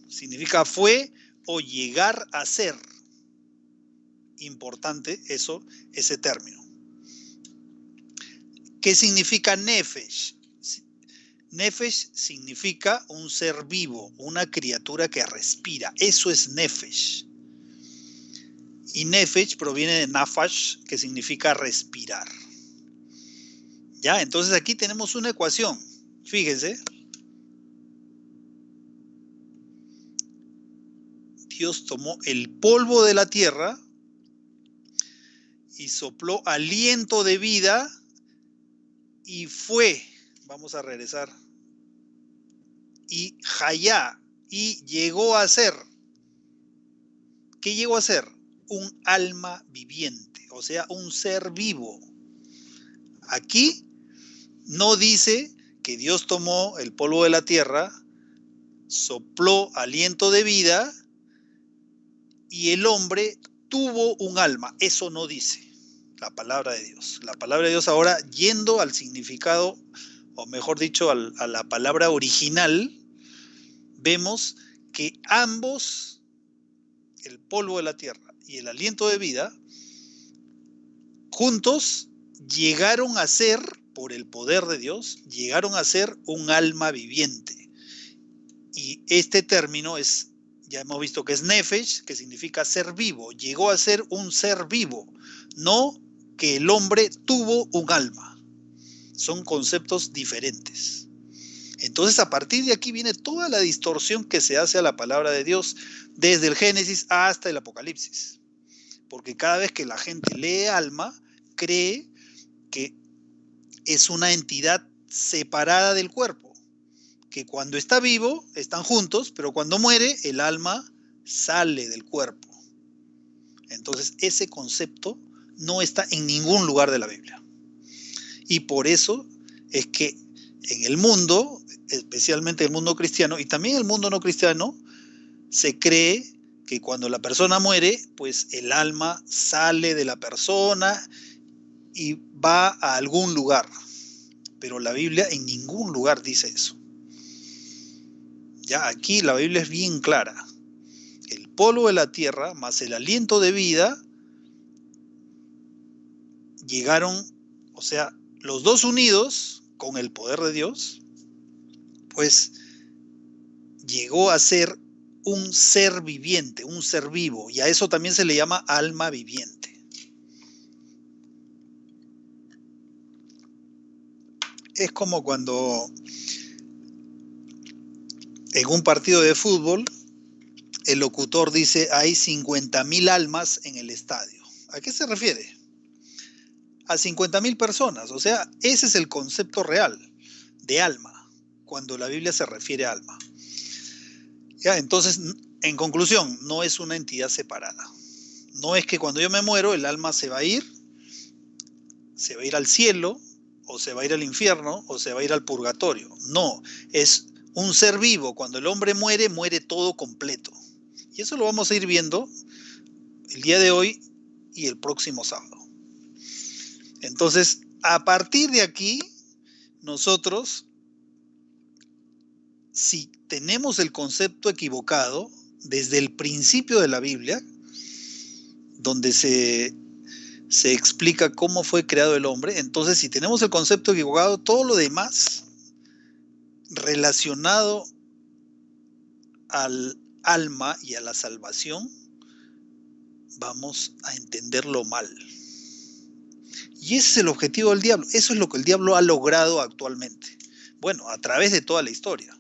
Significa fue o llegar a ser. Importante eso, ese término. ¿Qué significa nefesh? Nefesh significa un ser vivo, una criatura que respira. Eso es nefesh. Y nefesh proviene de nafash, que significa respirar. ¿Ya? Entonces aquí tenemos una ecuación. Fíjense. Dios tomó el polvo de la tierra y sopló aliento de vida y fue, vamos a regresar, y hayá, y llegó a ser. ¿Qué llegó a ser? Un alma viviente, o sea, un ser vivo. Aquí no dice que Dios tomó el polvo de la tierra, sopló aliento de vida y el hombre tuvo un alma. Eso no dice la palabra de Dios. La palabra de Dios ahora, yendo al significado, o mejor dicho, a la palabra original, vemos que ambos, el polvo de la tierra y el aliento de vida, juntos llegaron a ser, por el poder de Dios, llegaron a ser un alma viviente. Y este término es, ya hemos visto que es nefesh, que significa ser vivo. Llegó a ser un ser vivo, no que el hombre tuvo un alma. Son conceptos diferentes. Entonces, a partir de aquí viene toda la distorsión que se hace a la palabra de Dios desde el Génesis hasta el Apocalipsis. Porque cada vez que la gente lee alma, cree que es una entidad separada del cuerpo. Que cuando está vivo, están juntos, pero cuando muere, el alma sale del cuerpo. Entonces, ese concepto no está en ningún lugar de la Biblia. Y por eso es que en el mundo, especialmente el mundo cristiano y también el mundo no cristiano, se cree que cuando la persona muere, pues el alma sale de la persona y va a algún lugar. Pero la Biblia en ningún lugar dice eso. Ya aquí la Biblia es bien clara. El polvo de la tierra más el aliento de vida llegaron, o sea, los dos unidos con el poder de Dios, pues llegó a ser un ser viviente, un ser vivo, y a eso también se le llama alma viviente. Es como cuando en un partido de fútbol el locutor dice hay 50,000 almas en el estadio. ¿A qué se refiere? A 50,000 personas, o sea, ese es el concepto real de alma, cuando la Biblia se refiere a alma. ¿Ya? Entonces, en conclusión, no es una entidad separada. No es que cuando yo me muero el alma se va a ir al cielo, o se va a ir al infierno, o se va a ir al purgatorio. No, es un ser vivo. Cuando el hombre muere, muere todo completo. Y eso lo vamos a ir viendo el día de hoy y el próximo sábado. Entonces, a partir de aquí, nosotros, si tenemos el concepto equivocado, desde el principio de la Biblia, donde se explica cómo fue creado el hombre, entonces si tenemos el concepto equivocado, todo lo demás relacionado al alma y a la salvación, vamos a entenderlo mal. Y ese es el objetivo del diablo. Eso es lo que el diablo ha logrado actualmente. Bueno, a través de toda la historia.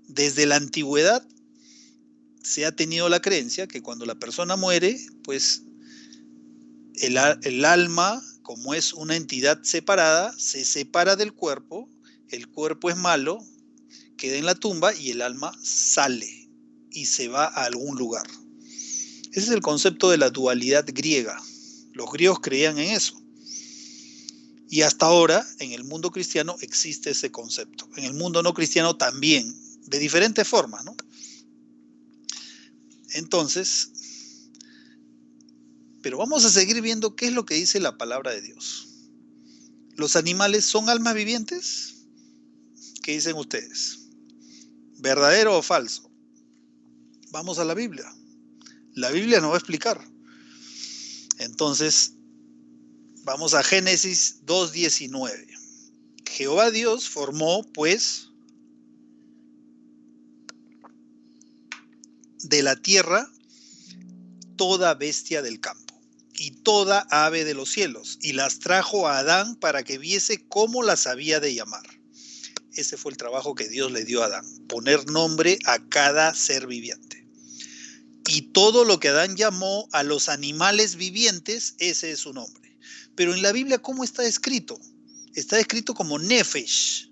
Desde la antigüedad se ha tenido la creencia que cuando la persona muere, pues el alma, como es una entidad separada, se separa del cuerpo, el cuerpo es malo, queda en la tumba y el alma sale y se va a algún lugar. Ese es el concepto de la dualidad griega. Los griegos creían en eso. Y hasta ahora, en el mundo cristiano existe ese concepto. En el mundo no cristiano también, de diferentes formas, ¿no? Entonces, pero vamos a seguir viendo qué es lo que dice la palabra de Dios. ¿Los animales son almas vivientes? ¿Qué dicen ustedes? ¿Verdadero o falso? Vamos a la Biblia. La Biblia nos va a explicar. Entonces, vamos a Génesis 2:19. Jehová Dios formó, pues, de la tierra toda bestia del campo y toda ave de los cielos, y las trajo a Adán para que viese cómo las había de llamar. Ese fue el trabajo que Dios le dio a Adán, poner nombre a cada ser viviente. Y todo lo que Adán llamó a los animales vivientes, ese es su nombre. Pero en la Biblia, ¿cómo está escrito? Está escrito como Nefesh.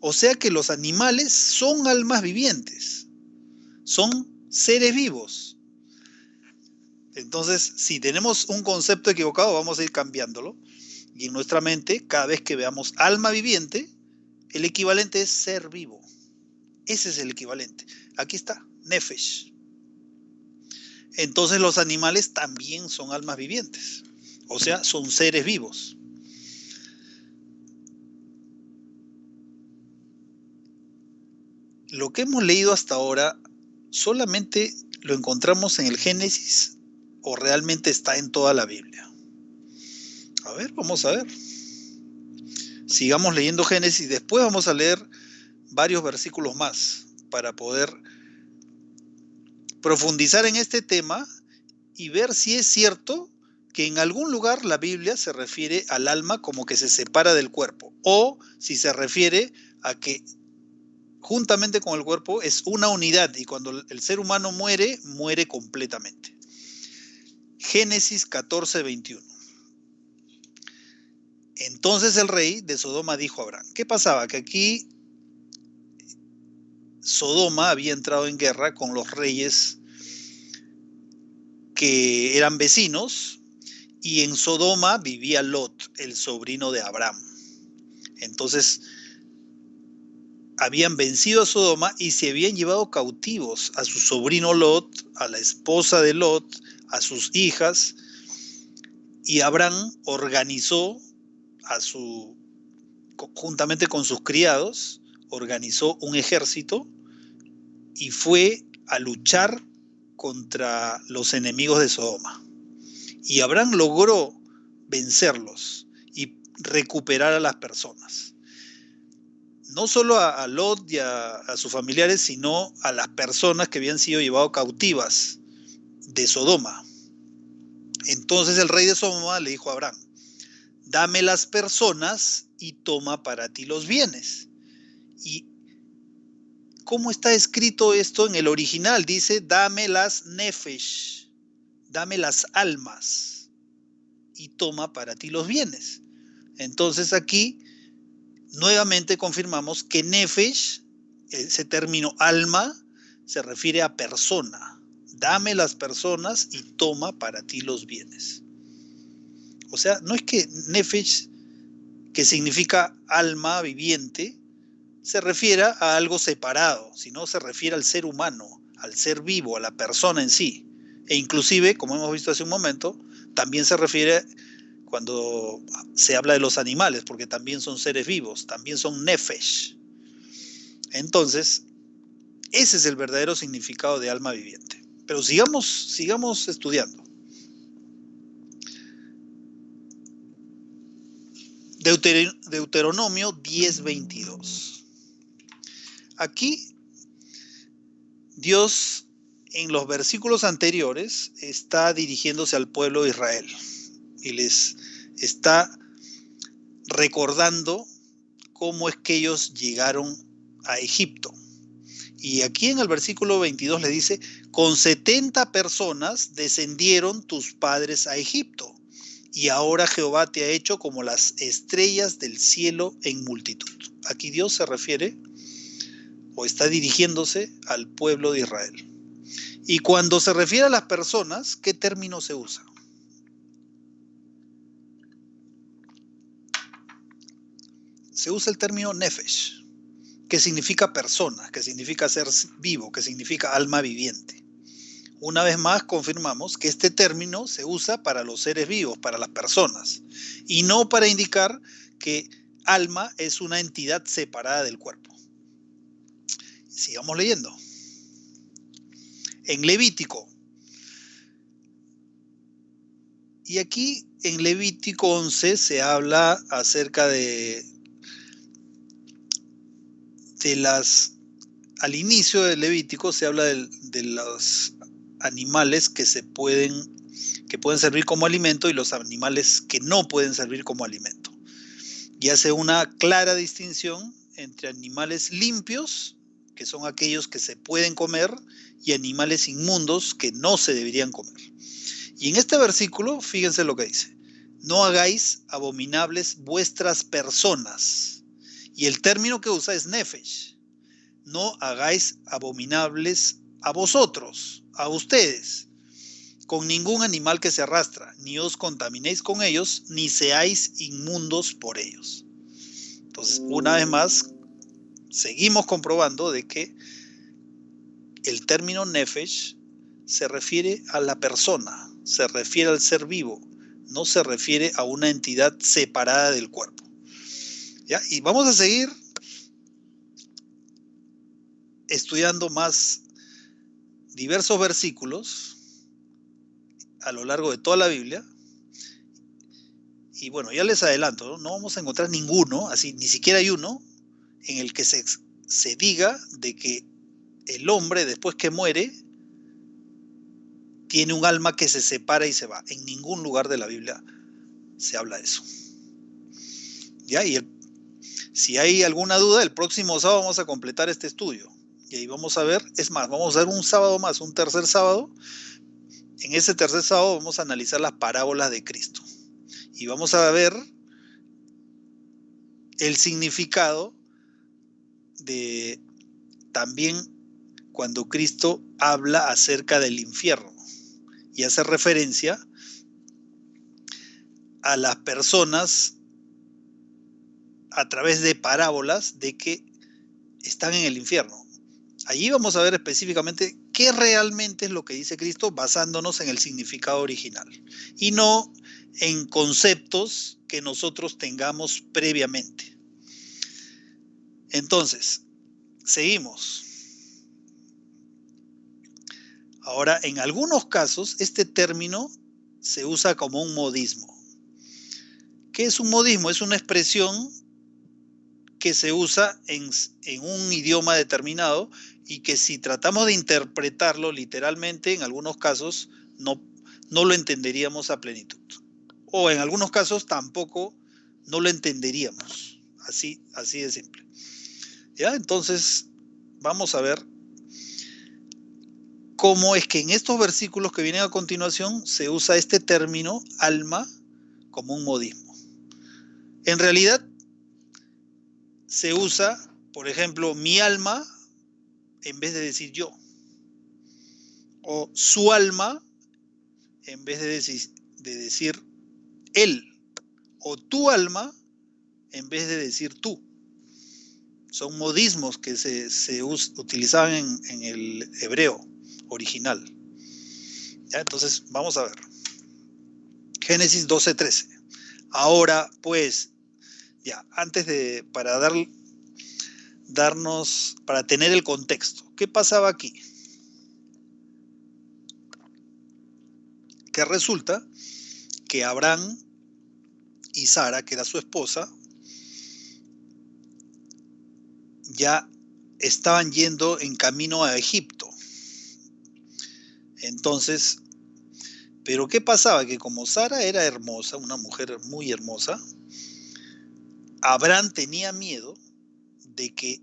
O sea que los animales son almas vivientes, son seres vivos. Entonces, si tenemos un concepto equivocado, vamos a ir cambiándolo. Y en nuestra mente, cada vez que veamos alma viviente, el equivalente es ser vivo. Ese es el equivalente. Aquí está, Nefesh. Entonces los animales también son almas vivientes. O sea, son seres vivos. Lo que hemos leído hasta ahora solamente lo encontramos en el Génesis o realmente está en toda la Biblia. A ver, vamos a ver. Sigamos leyendo Génesis. Después vamos a leer varios versículos más para poder profundizar en este tema y ver si es cierto que en algún lugar la Biblia se refiere al alma como que se separa del cuerpo, o si se refiere a que juntamente con el cuerpo es una unidad y cuando el ser humano muere, muere completamente. Génesis 14:21. Entonces el rey de Sodoma dijo a Abraham, ¿qué pasaba? Que aquí Sodoma había entrado en guerra con los reyes que eran vecinos, y en Sodoma vivía Lot, el sobrino de Abraham. Entonces habían vencido a Sodoma y se habían llevado cautivos a su sobrino Lot, a la esposa de Lot, a sus hijas, y Abraham organizó juntamente con sus criados, organizó un ejército y fue a luchar contra los enemigos de Sodoma. Y Abraham logró vencerlos y recuperar a las personas. No solo a Lot y a sus familiares, sino a las personas que habían sido llevadas cautivas de Sodoma. Entonces el rey de Sodoma le dijo a Abraham, dame las personas y toma para ti los bienes. ¿Y cómo está escrito esto en el original? Dice, dame las nefesh, dame las almas y toma para ti los bienes. Entonces aquí nuevamente confirmamos que nefesh, ese término alma, se refiere a persona. Dame las personas y toma para ti los bienes. O sea, no es que nefesh, que significa alma viviente, se refiera a algo separado, sino se refiere al ser humano, al ser vivo, a la persona en sí. E inclusive, como hemos visto hace un momento, también se refiere cuando se habla de los animales, porque también son seres vivos, también son nefesh. Entonces, ese es el verdadero significado de alma viviente. Pero sigamos estudiando. Deuteronomio 10:22. Aquí Dios en los versículos anteriores está dirigiéndose al pueblo de Israel y les está recordando cómo es que ellos llegaron a Egipto. Y aquí en el versículo 22 le dice, con 70 personas descendieron tus padres a Egipto, y ahora Jehová te ha hecho como las estrellas del cielo en multitud. aquí Dios se refiere o está dirigiéndose al pueblo de Israel. Y cuando se refiere a las personas, ¿qué término se usa? Se usa el término nefesh, que significa persona, que significa ser vivo, que significa alma viviente. Una vez más confirmamos que este término se usa para los seres vivos, para las personas, y no para indicar que alma es una entidad separada del cuerpo. Sigamos leyendo. En Levítico. Y aquí en Levítico 11 se habla acerca de al inicio del Levítico se habla de los animales que pueden servir como alimento y los animales que no pueden servir como alimento. Y hace una clara distinción entre animales limpios, que son aquellos que se pueden comer, y animales inmundos que no se deberían comer. Y en este versículo, fíjense lo que dice: no hagáis abominables vuestras personas. Y el término que usa es nefesh. No hagáis abominables a vosotros, a ustedes, con ningún animal que se arrastra, ni os contaminéis con ellos, ni seáis inmundos por ellos. Entonces, una vez más, seguimos comprobando de que el término nefesh se refiere a la persona, se refiere al ser vivo, no se refiere a una entidad separada del cuerpo. ¿Ya? Y vamos a seguir estudiando más diversos versículos a lo largo de toda la Biblia. Y bueno, ya les adelanto, no vamos a encontrar ninguno, así ni siquiera hay uno, en el que se diga de que el hombre, después que muere, tiene un alma que se separa y se va. En ningún lugar de la Biblia se habla de eso. ¿Ya? Y si hay alguna duda, el próximo sábado vamos a completar este estudio. Y ahí vamos a ver, es más, vamos a ver un sábado más, un tercer sábado. En ese tercer sábado vamos a analizar las parábolas de Cristo. Y vamos a ver el significado de también cuando Cristo habla acerca del infierno y hace referencia a las personas a través de parábolas de que están en el infierno. Allí vamos a ver específicamente qué realmente es lo que dice Cristo basándonos en el significado original y no en conceptos que nosotros tengamos previamente. Entonces, seguimos. Ahora, en algunos casos, este término se usa como un modismo. ¿Qué es un modismo? Es una expresión que se usa en un idioma determinado y que si tratamos de interpretarlo literalmente, en algunos casos no lo entenderíamos a plenitud. O en algunos casos tampoco no lo entenderíamos. Así de simple. ¿Ya? Entonces, vamos a ver cómo es que en estos versículos que vienen a continuación se usa este término alma como un modismo. En realidad se usa, por ejemplo, mi alma en vez de decir yo, o su alma en vez de decir él, o tu alma en vez de decir tú. Son modismos que se utilizaban en el hebreo original. ¿Ya? Entonces, vamos a ver. Génesis 12:13. Ahora, pues, ya, antes de, para tener el contexto, ¿qué pasaba aquí? Que resulta que Abraham y Sara, que era su esposa, ya estaban yendo en camino a Egipto. Entonces, pero ¿qué pasaba? Que como Sara era hermosa, una mujer muy hermosa, Abraham tenía miedo de que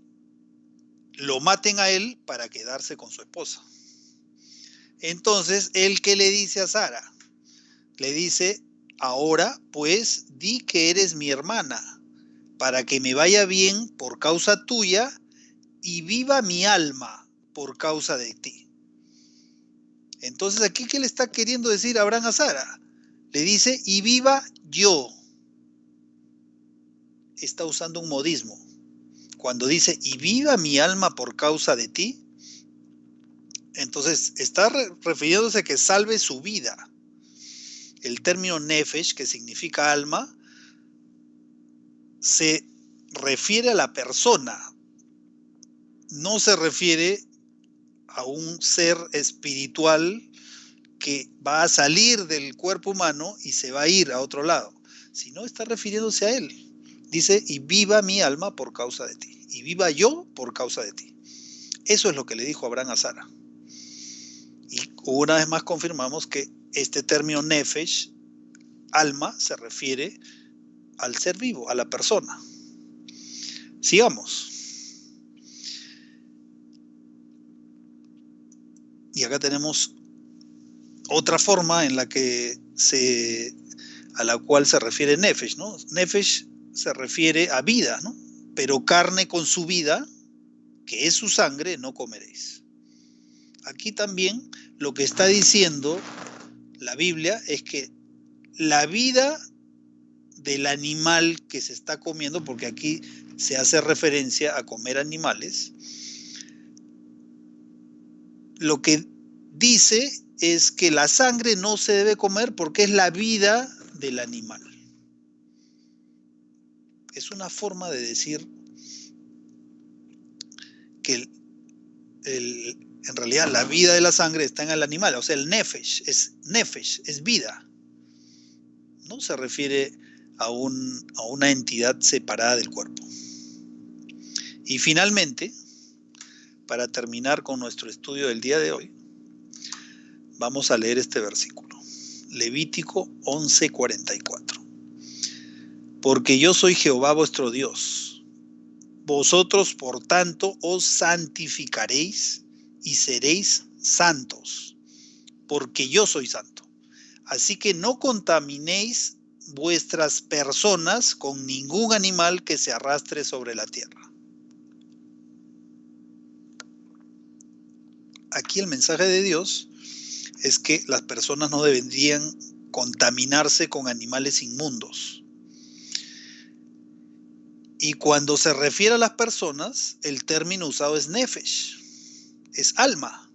lo maten a él para quedarse con su esposa. Entonces, él, ¿qué le dice a Sara? Le dice: ahora pues di que eres mi hermana, para que me vaya bien por causa tuya y viva mi alma por causa de ti. Entonces, aquí, ¿qué le está queriendo decir Abraham a Sara? Le dice, y viva yo. Está usando un modismo. Cuando dice, y viva mi alma por causa de ti, entonces está refiriéndose a que salve su vida. El término nefesh, que significa alma, se refiere a la persona, no se refiere a un ser espiritual que va a salir del cuerpo humano y se va a ir a otro lado, sino está refiriéndose a él. Dice, y viva mi alma por causa de ti, y viva yo por causa de ti. Eso es lo que le dijo Abraham a Sara. Y una vez más confirmamos que este término nefesh, alma, se refiere al ser vivo, a la persona. Sigamos. Y acá tenemos otra forma en la que a la cual se refiere nefesh, ¿no? Nefesh se refiere a vida, ¿no? Pero carne con su vida, que es su sangre, no comeréis. Aquí también lo que está diciendo la Biblia es que la vida del animal que se está comiendo, porque aquí se hace referencia a comer animales, lo que dice es que la sangre no se debe comer porque es la vida del animal. Es una forma de decir que en realidad la vida de la sangre está en el animal, o sea, el nefesh, es vida. No se refiere a una entidad separada del cuerpo. Y finalmente, para terminar con nuestro estudio del día de hoy, vamos a leer este versículo. Levítico 11:44. Porque yo soy Jehová vuestro Dios. Vosotros, por tanto, os santificaréis y seréis santos, porque yo soy santo. Así que no contaminéis vuestras personas con ningún animal que se arrastre sobre la tierra. Aquí el mensaje de Dios es que las personas no deberían contaminarse con animales inmundos. Y cuando se refiere a las personas, el término usado es nefesh, es alma.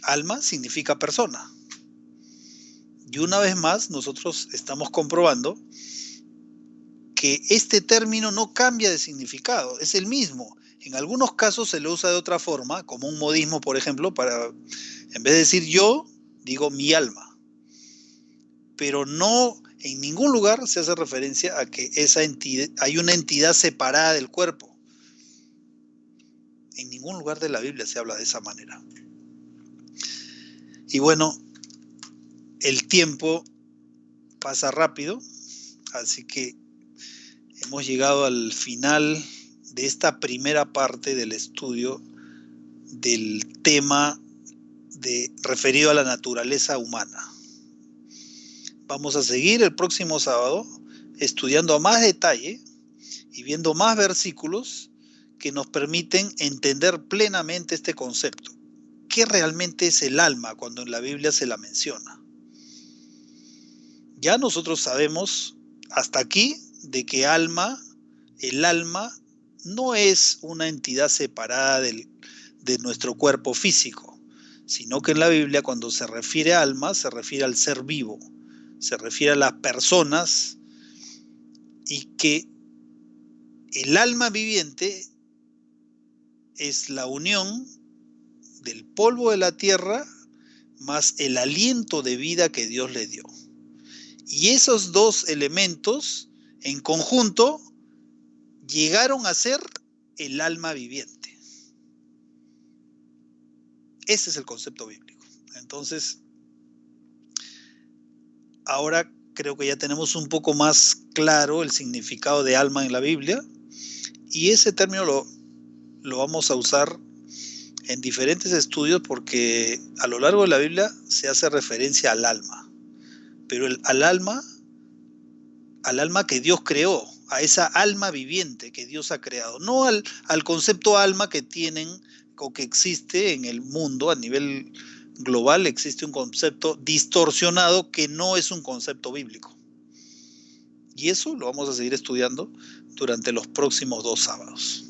Alma significa persona. Y una vez más, nosotros estamos comprobando que este término no cambia de significado, es el mismo. En algunos casos se lo usa de otra forma, como un modismo, por ejemplo, en vez de decir yo, digo mi alma. Pero no, en ningún lugar se hace referencia a que hay una entidad separada del cuerpo. En ningún lugar de la Biblia se habla de esa manera. Y bueno, el tiempo pasa rápido, así que hemos llegado al final de esta primera parte del estudio del tema referido a la naturaleza humana. Vamos a seguir el próximo sábado estudiando a más detalle y viendo más versículos que nos permiten entender plenamente este concepto. ¿Qué realmente es el alma cuando en la Biblia se la menciona? Ya nosotros sabemos hasta aquí de que el alma no es una entidad separada de nuestro cuerpo físico, sino que en la Biblia cuando se refiere a alma se refiere al ser vivo, se refiere a las personas, y que el alma viviente es la unión del polvo de la tierra más el aliento de vida que Dios le dio. Y esos dos elementos en conjunto llegaron a ser el alma viviente. Ese es el concepto bíblico. Entonces, ahora creo que ya tenemos un poco más claro el significado de alma en la Biblia, y ese término lo vamos a usar en diferentes estudios porque a lo largo de la Biblia se hace referencia al alma, pero al alma al alma que Dios creó, a esa alma viviente que Dios ha creado, no al concepto alma que tienen o que existe en el mundo a nivel global. Existe un concepto distorsionado que no es un concepto bíblico. Y eso lo vamos a seguir estudiando durante los próximos 2 sábados.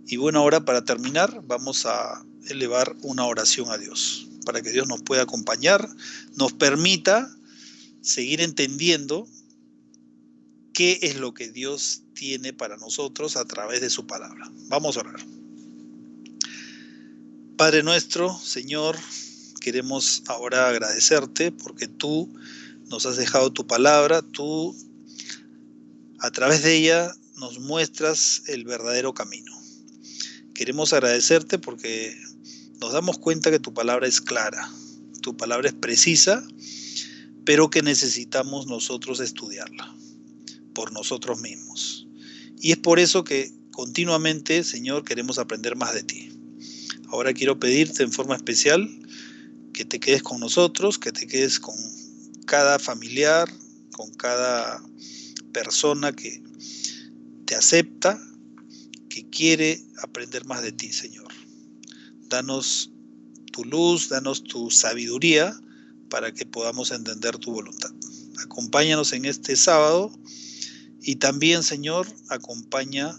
Y bueno, ahora para terminar vamos a elevar una oración a Dios, para que Dios nos pueda acompañar, nos permita seguir entendiendo qué es lo que Dios tiene para nosotros a través de su palabra. Vamos a orar. Padre nuestro, Señor, queremos ahora agradecerte porque tú nos has dejado tu palabra, tú a través de ella nos muestras el verdadero camino. Queremos agradecerte porque nos damos cuenta que tu palabra es clara, tu palabra es precisa, pero que necesitamos nosotros estudiarla por nosotros mismos. Y es por eso que continuamente, Señor, queremos aprender más de ti. Ahora quiero pedirte en forma especial que te quedes con nosotros, que te quedes con cada familiar, con cada persona que te acepta, que quiere aprender más de ti, Señor. Danos tu luz, danos tu sabiduría para que podamos entender tu voluntad. Acompáñanos en este sábado y también, Señor, acompaña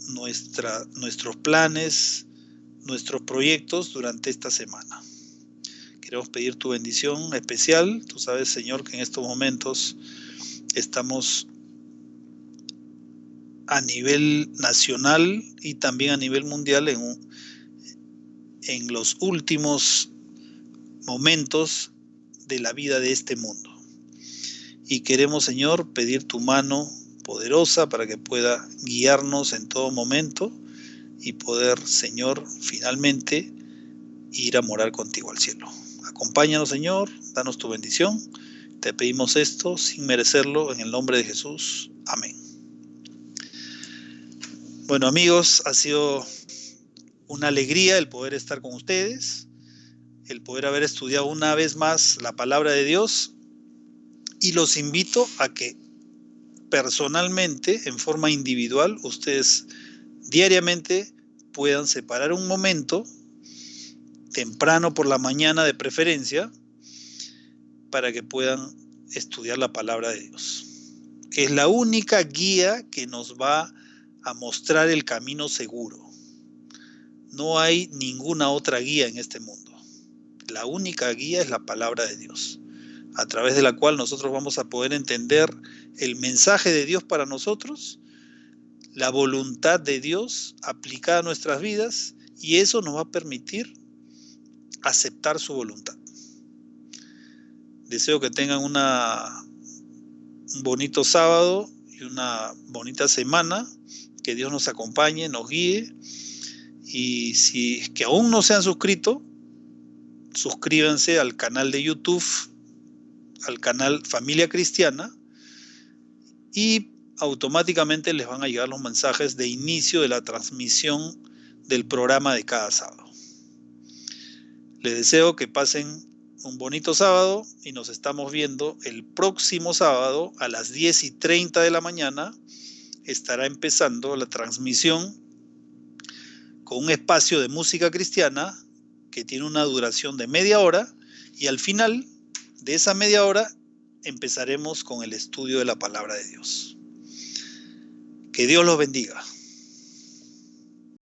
nuestros planes, nuestros proyectos durante esta semana. Queremos pedir tu bendición especial. Tú sabes, Señor, que en estos momentos estamos a nivel nacional y también a nivel mundial en los últimos momentos de la vida de este mundo. Y queremos, Señor, pedir tu mano poderosa para que pueda guiarnos en todo momento y poder, Señor, finalmente ir a morar contigo al cielo. Acompáñanos, Señor, danos tu bendición. Te pedimos esto sin merecerlo en el nombre de Jesús. Amén. Bueno, amigos, ha sido una alegría el poder estar con ustedes, el poder haber estudiado una vez más la palabra de Dios, y los invito a que personalmente, en forma individual, ustedes diariamente puedan separar un momento, temprano por la mañana de preferencia, para que puedan estudiar la palabra de Dios, que es la única guía que nos va a mostrar el camino seguro. No hay ninguna otra guía en este mundo. La única guía es la palabra de Dios, a través de la cual nosotros vamos a poder entender el mensaje de Dios para nosotros, la voluntad de Dios aplicada a nuestras vidas, y eso nos va a permitir aceptar su voluntad. Deseo que tengan un bonito sábado y una bonita semana, que Dios nos acompañe, nos guíe, y si es que aún no se han suscrito, suscríbanse al canal de YouTube, al canal Familia Cristiana, y automáticamente les van a llegar los mensajes de inicio de la transmisión del programa de cada sábado. Les deseo que pasen un bonito sábado y nos estamos viendo el próximo sábado a las 10:30 de la mañana. Estará empezando la transmisión con un espacio de música cristiana que tiene una duración de media hora, y al final de esa media hora empezaremos con el estudio de la palabra de Dios. Que Dios los bendiga.